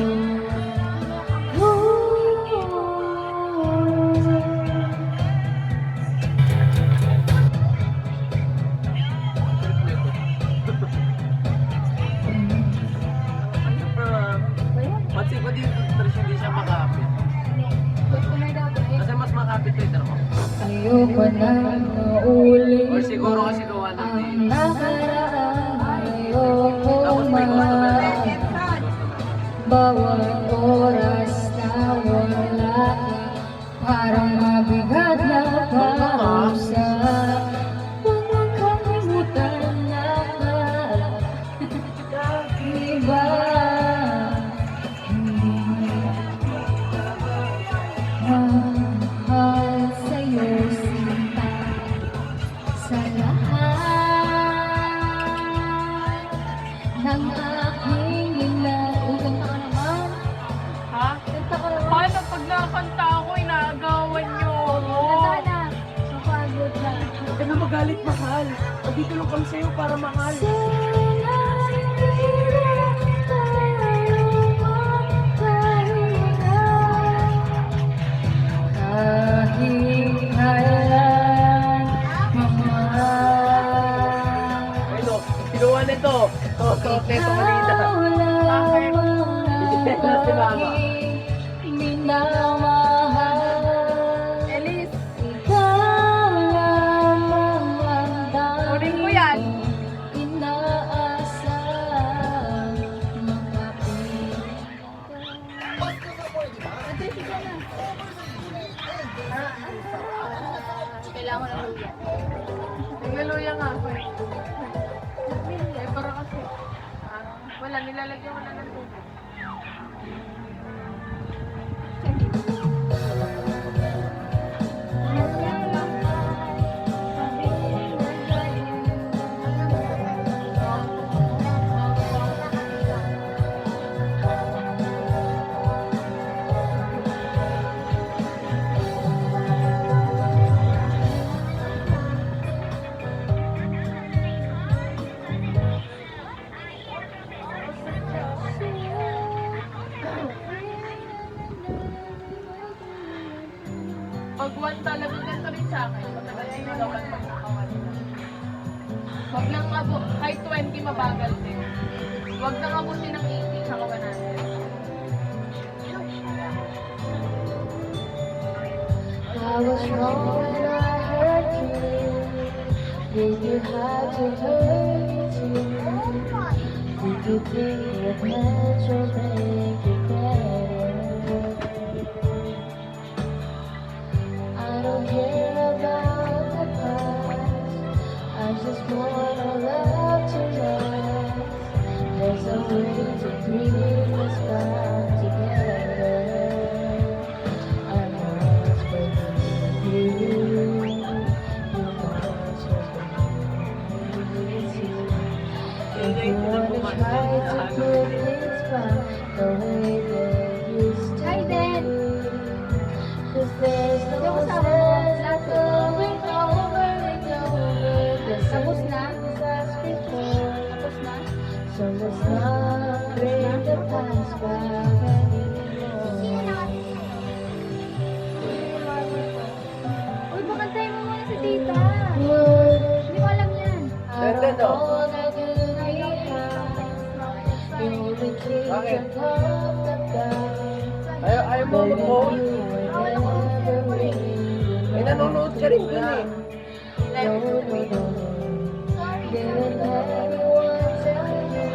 Pansin ko dito, Trish, hindi siya makapit. Kasi mas makapit ito mo. ayoko na maulit Or siguro kasi gawa ng ang day. nakaraan. Ayoko Tapos may customer na lang. bawat oras na wala ka, parang mabigat na parusa. Huwag mong kalimutan na iba. Mahal sa'yo sinta sa lahat ng aking ginagawa. Naman, Ha? kanta ko naman. Paano pag nakakanta ako, inaagawan niyo ako? Kanta na. Napagod na. Huwag ka na magalit, mahal. Dito lang kami sa'yo para mahal. Kahit kailan mamahal, Ano, kinuha nito. Neto kanina. Si Mama. Minamahal, Elise, ikaw lamang ang kunin mo yan. inaasam makapit. Kailangan ko ng luya. Naglaluya nga ako eh. Eh, para kasi. Wala, nilalagyan ko na ng tubig. Pag one talaga ganito rin sa akin, matagal sinigawan pag nakawan na. Huwag lang kahit 20 mabagal din. Huwag nang abutin ng 80 saka 100. I was wrong when I hurt you. Did you have to hurt me too? Did you think it meant to make it better? I don't care about the past. I just want our love to last. There's a way to bring us back together. I must forgive you. You must forgive me too. If you wanna try to put things back the way they used to be. 'Cause there's no sense in going over and over the same things as before. So let's not bring the past back anymore. Uy, pakantayin mo muna si tita. Would Hindi ko alam yan. I don't know that you need you only keep Bakit? track of the time. Ayaw mo Baby, mag-hold. you will never really Eh, nanonood ka rin dun eh. No, no, no. Didn't anyone tell you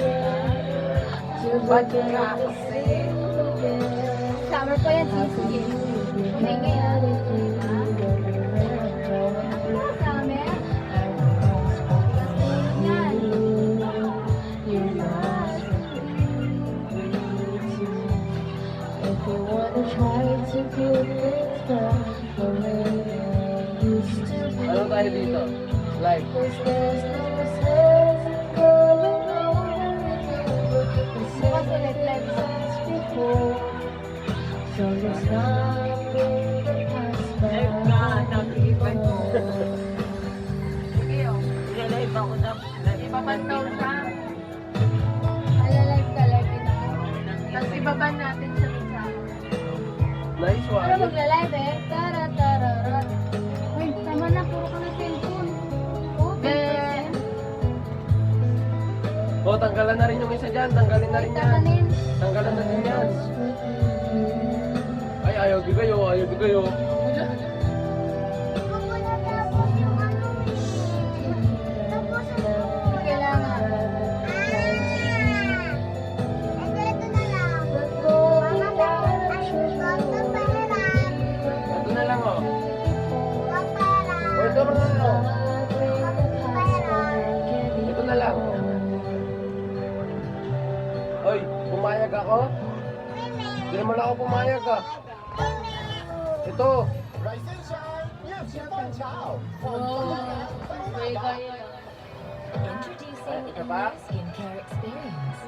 to Ba't forget nga? the simple things? Summer pa yan, sisi. May reality don't remember. Summer? Yan. You must if you wanna try to put things back the way they used to be. Ano tayo dito? Live. 'Cause there's no sense in going over and over the same things as before. So let's not bring the past back anymore. ako na. Ibabantaw siya. Alalive ka, live din ako. Tapos ibaban natin siya dun sa Nice Pero one. magla-live eh. Tara. Uy, tama na, puro ka na cellphone. Oh, Then, O, tanggalan na rin yung isa dyan. Tanggalin na rin yan. tamanin. Tanggalan na din yan. Ay, ayaw di kayo. Kailangan. Ito na lang, oh. Order na lang, oh. Ito na lang. Oy, pumayag ako? Hindi naman ako pumayag, ah. Ito. Introducing a new skincare experience.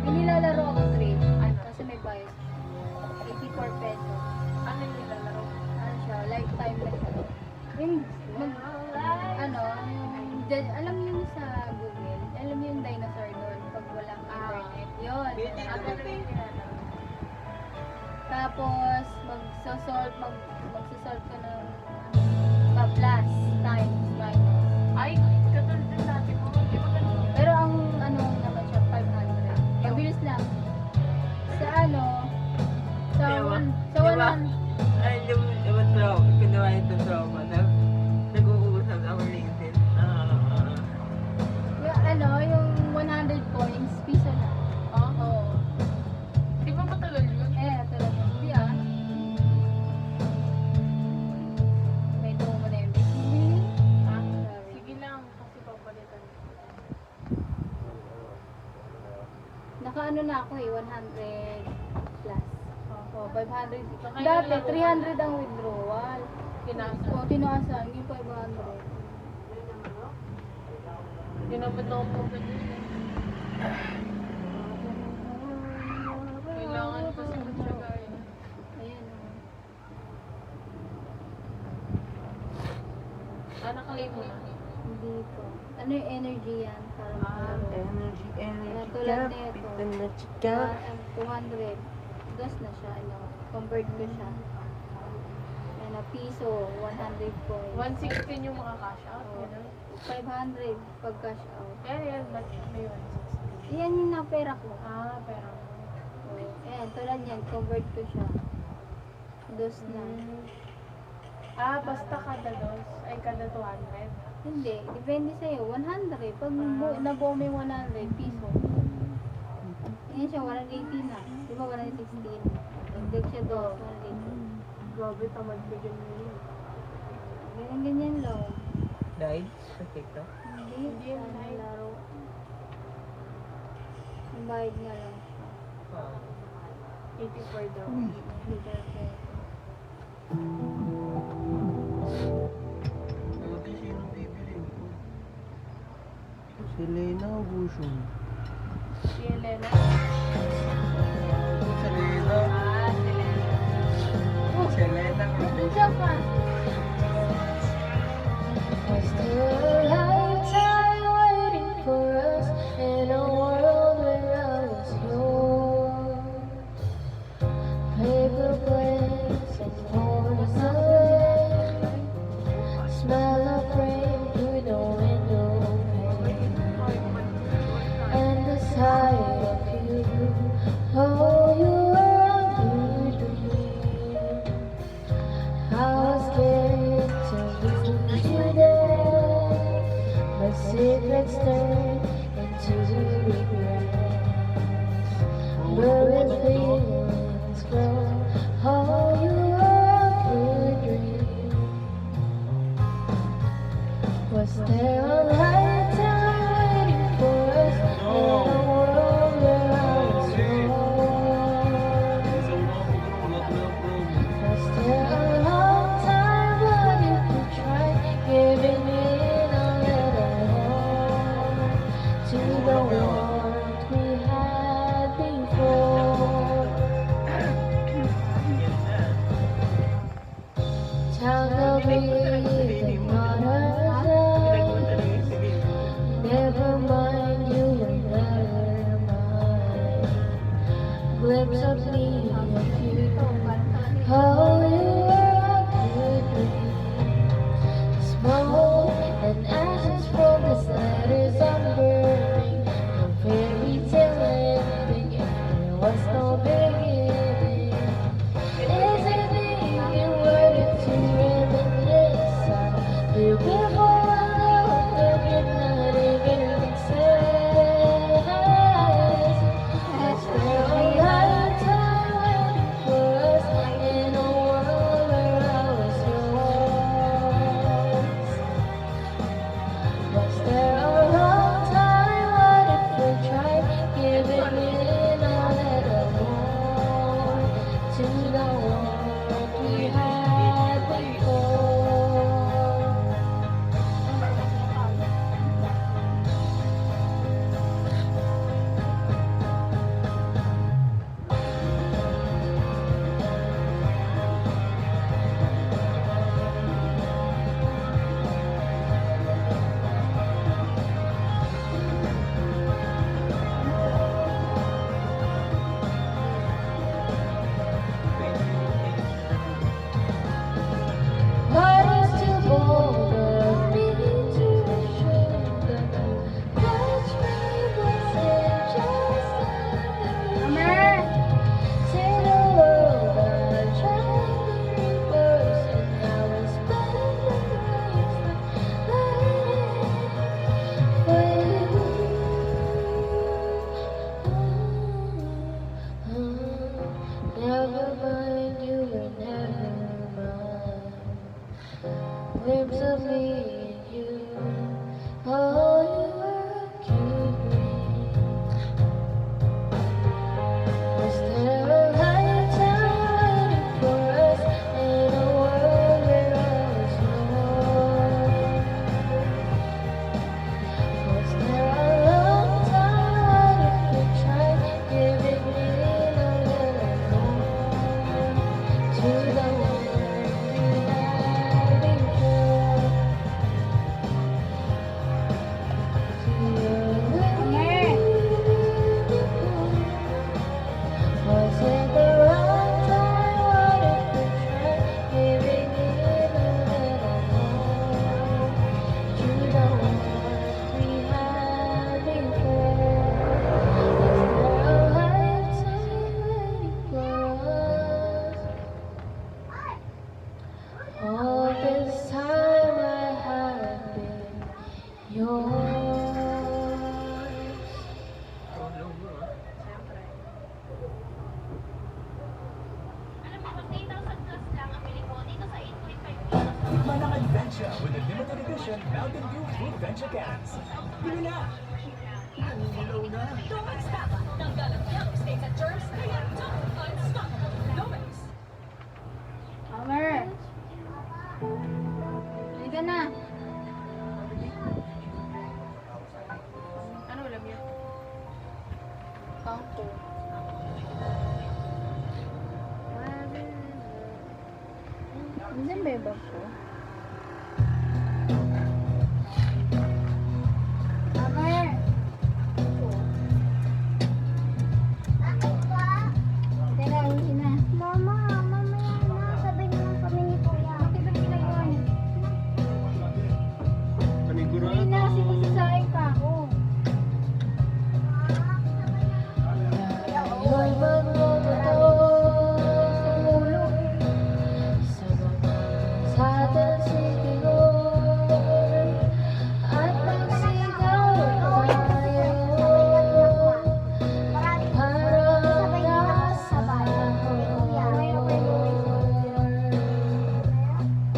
May nilalaro ako 3. Kasi may bayad. 84 pesos. ano yung nilalaro? Ano siya, lifetime na siya. Yung, alam niyo yung sa Google, alam niyo yung dinosaur doon pag walang internet. Yun. Ano na yung nilalaro? Tapos, magsasolve ka ng plus, times, minus. Ay, katulad din dati mo. Di ba ganun? Pero ang ano naman siya, 500. Mabilis lang. Sa ano, sa Diba? 100. Ay, di ba trauma? Kinuha yung trauma na nag-uusap ako LinkedIn. Yung ano, yung 100 points, piso na. Oo. Di ba matagal yun? Talaga. Hindi ah. May tungo mo na yung business. Ah, Sorry. sige lang, kasi papalitan. Naka-ano na ako 100 plus. Oo, 500. Baka Dati, yun lang 300 ang withdrawal. Kinasa. Oo, tinaasan. Yung 500. Hindi naman ako po ganyan. Kailangan kasi magsiyagayin. Ayan oh. Nakalay mo na. Hindi ko. Ano yung energy yan? Para makalaro. Energy, Tulad nito. na chika. 200. Gas na siya. Ano, convert ko siya. Ano, piso. 100 coins. 116 yung makakash out. Ganun. 500 pag cash out. Yan, ba't may 116? Yan yung napera ko. Ah, pero. Ayan, tulad yan. Convert ko siya. Dos na. Ah, basta kada dos, ay kada 200. Hindi. Depende sa'yo. 100. Pag nabuo mo yung 100 piso. Yan siya. 180 na. Di ba 116? Hindi siya dos. 180. Grabe, tamad ko dyan yun. Ganyan-ganyan lang. Dahil sa TikTok. Hindi. Hindi yun, Ano, ay. laro. Ang bayad nga lang siya. 84 daw. Hindi ka pwede. Si Lena Bushon. Si Elena. Si Lena. Ah, si Elena. Si Lena. Nandiyan ka. Was there a lifetime waiting for us in a world where I was yours? Paper planes and phones of rain, smell of rain through the window pane, and the sight of you. Oh, you were a good dream. I was scared to lose you there, but secrets turn into regrets. Where will feelings grow? Oh, you were a good dream. Was there a lifetime waiting for us? And no reason on our side. Never mind, you were never mine. Glimpse of me and you. Oh, you were a good. Smoke and ashes from this letters I'm burning. No fairy tale ending if there was no beginning. Is it even worth it to reminisce? I feel before I love the midnight even exists. Is there a lifetime waiting for us in a world where I was yours? Was there a wrong time? What if we tried giving in all that I want to the world we had before? What is too bold of me to assume that touch me wasn't just another say the world I tried to reverse and now it's better than never mind, you were never mine. Glimpse of me and you. Oh, you were a cute dream. Was there a lifetime waiting for us in a world where I was yours? Was there a long time? What if we tried giving in a little more to the world we had before? Was it the wrong time? What if we tried giving in a little more to the world we had before? Is there a lifetime waiting for us? All this time I have been yours. Alam mo, 8,000 plus lang ang bili ko dito sa 8.5 kilos. Tikman ang adventure with the limited edition Mountain Dew Fruit Venture Cans. Bili na! Don't stop! Tanggal ang yellow stains at germs, kaya don't unstoppable. Lumix! Homer! Halika na! Ano ulam yun? Pangko. Hindi ba yung bag ko? Homer! Teka, uwi na. Mama, mamaya na. Sabay naman kami ni Kuya. Bakit ang ginagawa niya? Uwi na kasi magsasaing pa ako. Ayo'y magmumutulog sa mga sa ating sigaw at magsigaw tayo parang nasa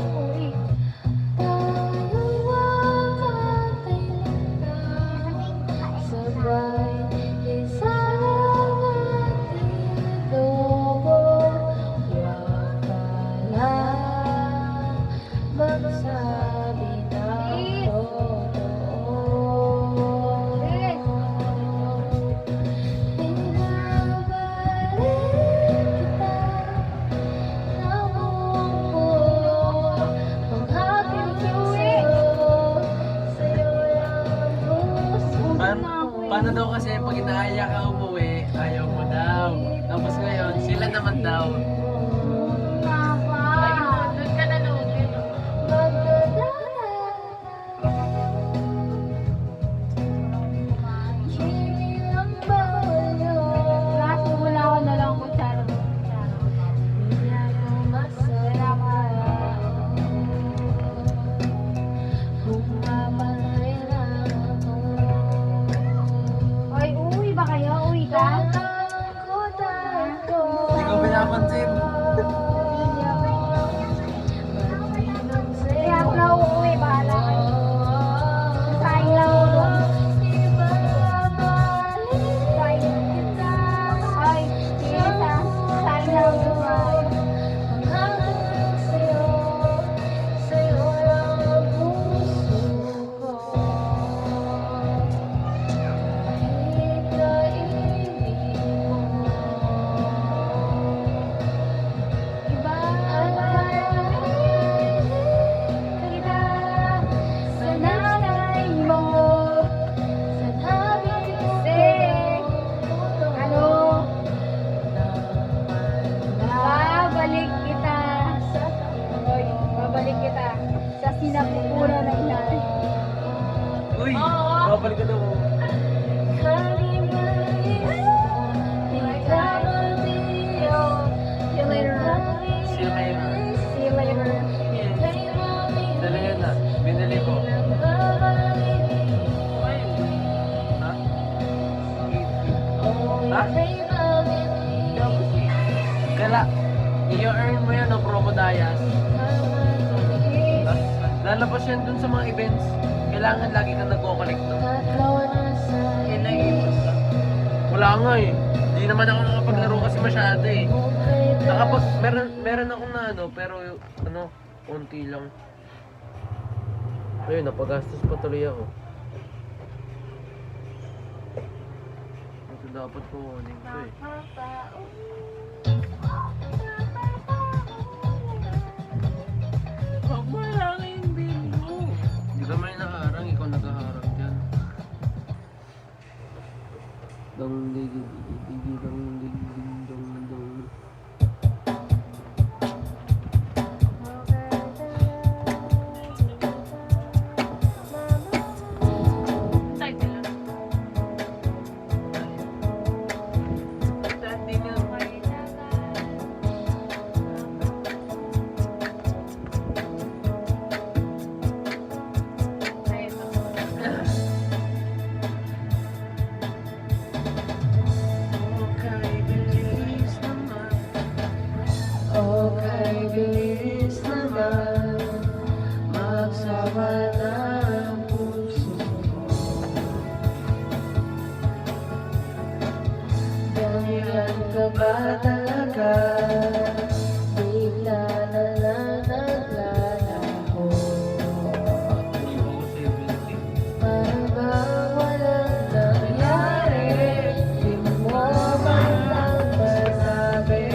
uwi. Tayo'y wakakailan sabay isa lang ating adobo. Huwag ka lang magsabi ng totoo. Pinabalik kita ng buong buo Paano daw kasi pag inaaya ka umuwi, ayaw mo daw. Tapos ngayon, sila naman daw. Ayun, doon ka na lugi. Kaso wala ko na lang kutsara. Oy, uwi ba kayo? Uwi ka? Hindi ko pinapansin. Kaya ako na uuwi, bahala kayo. Sayang lang ako doon. Sayang. Ay, yes ah. Sayang lang ako doon. Babalik kita sa sinapupunan ng nanay. Uy, babalik ka daw. See you later. See you later. See you later. Dala yan na. Binili ko. Ha? Ha? Kala, i-earn mo yan o promo dayas. Ha? Lalabas yan dun sa mga events. Kailangan lagi kang nagko-collect no? Kailangan ka. Wala nga eh. Hindi naman ako nakapaglaro kasi masyado eh. Meron akong na ano, pero ano, konti lang. Ayun, napagastos pa tuloy ako. Ito dapat kukunin ko eh. Pag malaki yung bill mo. Hindi ka may nakaharang, ikaw nakaharang dyan. Dong digi digi digi dong digi ding dong dong. Title lang. Dati nga. Okay, bilis naman magsama ng puso. Ganyan ka ba talaga? Bigla na lang naglalaho. Para ba walang nangyari? Di mo man lang masabi.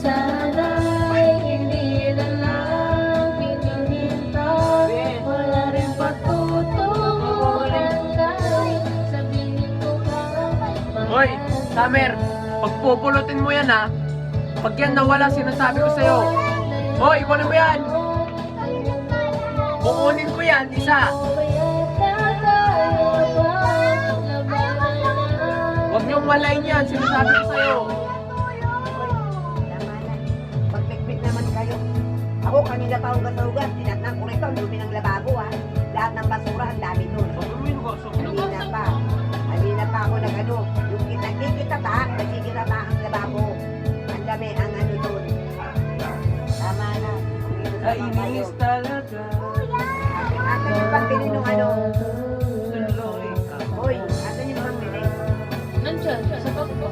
Sana'y hindi na lang pinihintay. Wala rin patutunguhan kahit sabihin ko ba. Hoy, Summer! Pagpupulutin mo yan ha! Pag yan nawala, sinasabi ko sa'yo. Hoy, ikaw na mo yan! Kukunin ko yan, isa! Huwag niyong walayin yan, sinasabi ko sa'yo. Tama na. Pagpikpik naman kayo. Ako kanina pa ugas-ugas, tinatnan ko rito, ang dumi ng lababo ha. Lahat ng basura, ang dami doon. Kanina pa. Kanina pa ako nag-ano. Yung nagkikita ta ang lababo. Ang dami, ang ano doon. Tama na. Kainis talaga. Asan yung pambili nung ano? Tuloy ka. Hoy, asan yung pambili? Nandiyan, sa pagpo.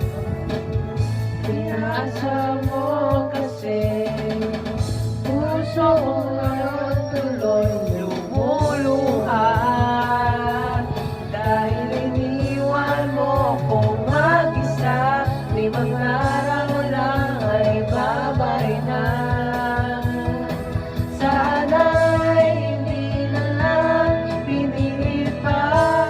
Pinasa mo kasi puso ko ngayon tuloy lumuluha. Dahil iniwan mo kong mag-isa, limang araw lang ay babay na. Sana'y hindi na lang pinilit pa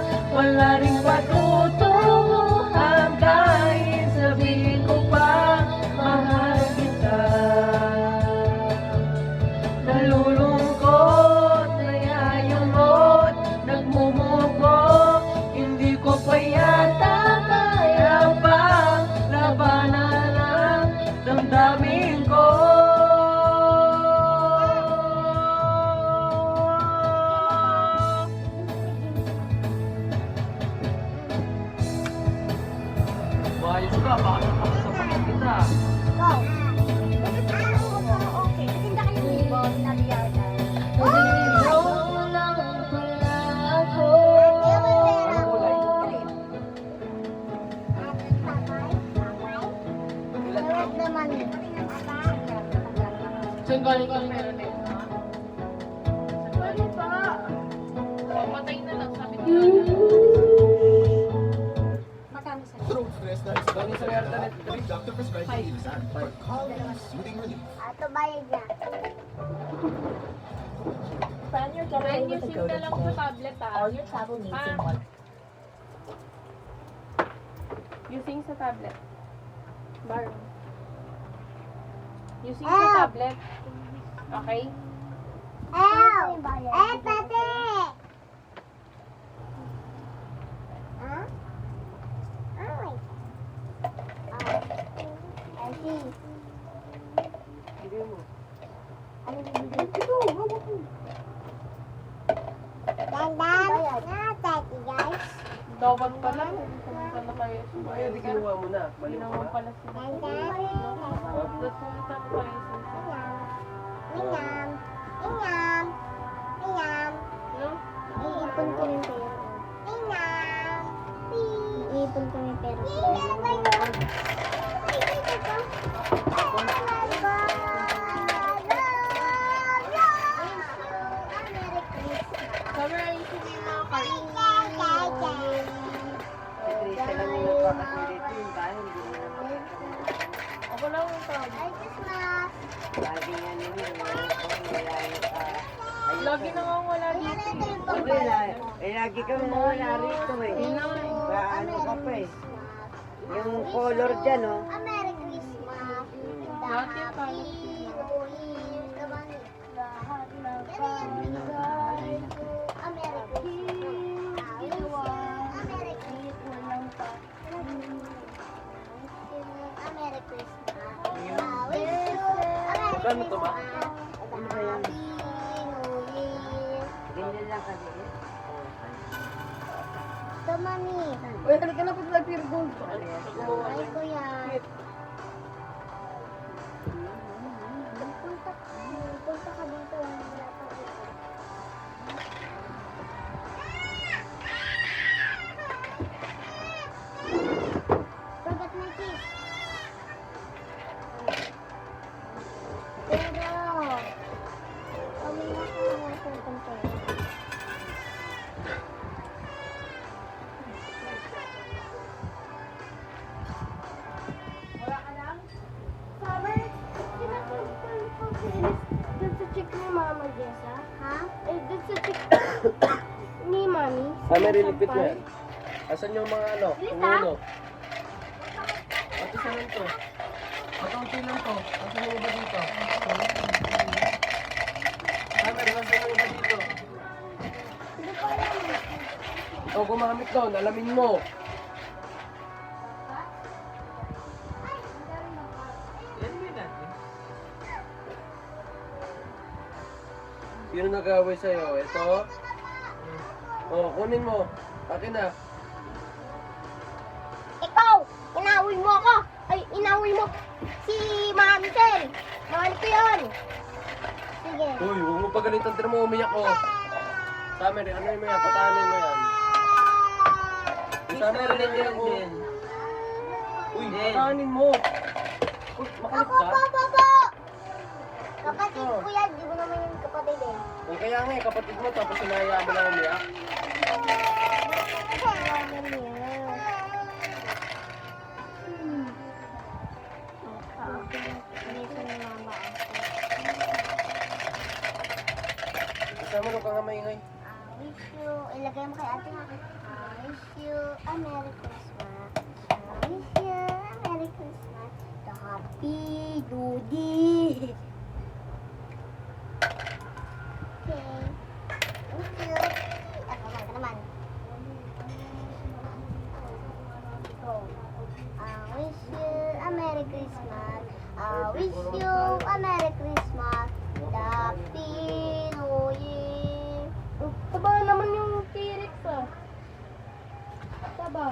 ka meron eh. Pwede pa. Patay na lang, sabi nila. Magkano sa'yo? Throat stress na Tony Soyerta net. Pag doctor prescribes Ilsan for calm and soothing relief. Ito bayad niya. Plan your Then, getaway with using the na Go lang sa tablet All your travel needs in one. Using sa tablet. Bar. Using sa tablet. Okay? Pati! Ha? Ay. I see. Bigyan mo. Ano bibigyan ko? Dandan! Tati guys. Dapat pala. Pumunta na kayo sa Kaya di kinuha mo na. Hindi Mali mo naman na. pala sila. Dandan! Dapat pumunta na kayo sa Minam! Minam! Minam! No? Iipon ko yung pera. Minam! Iipon ko yung pera. Minam! Summer, ayusin mo yung mga cards. Triste lang yung nagpapasilit yung bahay, hindi mo naman. Ako lang yung tawag. Lagi nga nila, wala yung Lagi nangangawala dito. Okay na, lagi kang mawala rito eh. Yun na nga eh. Ano ka pa eh. Yung color dyan oh. Merry Christmas. Lahat yung color. Magkano to, ma? Ano ba yan? Ganyan lang kasi. Ito, mami. Uy, halika na po sa Pure Gold. Ay, kuya. Punta ka dito. Wala pa dito. Forgot my keys. Pero, kami na ko na sa pera. Summer, dun sa chick ni Mama Jessa? Ha? Eh, dun sa chick ni Mami? Summer, ilipit mo yan. Asan yung mga ano? Umuno? Pati sa lang to. Pataunti lang to. Asan yung iba dito? Summer, asan yung iba dito? Hindi ko alam. Ikaw gumamit doon, alamin mo. Sino nag-away sa'yo? Ito? Oh, kunin mo. Akin na. Ikaw! Inaway mo ako! Ay, inaway mo si Mami Tel! Mahal ko yun! Sige. Uy, huwag mo pagalitan. Tira mo, umiyak ko. Summer, ano mo yan? Patahanin mo yan. Summer, nandiyan ako. Uy, patahanin mo. Uy, makalit ka? Papa! Kapatid ko yan, di mo naman yung kapatid eh. Kung kaya nga, kapatid mo, tapos sinayaan mo lang umiyak. Isama mo ka nga maingay. Wish you, ilagay mo kay ate ha. Wish you a Merry Christmas. Wish you a Merry Christmas. The Happy Doody. Okay. Thank you. Ako naman. Go. Wish you a Merry Christmas. Wish you a Merry Christmas. The Happy New Year. Taba naman yung T-Rex ah. Taba.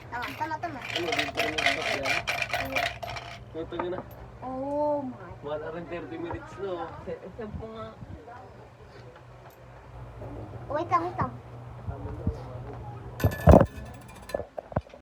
Tama. Ano, din pa rin yung stop yan? Ito nyo na. Oh my. 130 minutes no. Isang po nga. Wait lang.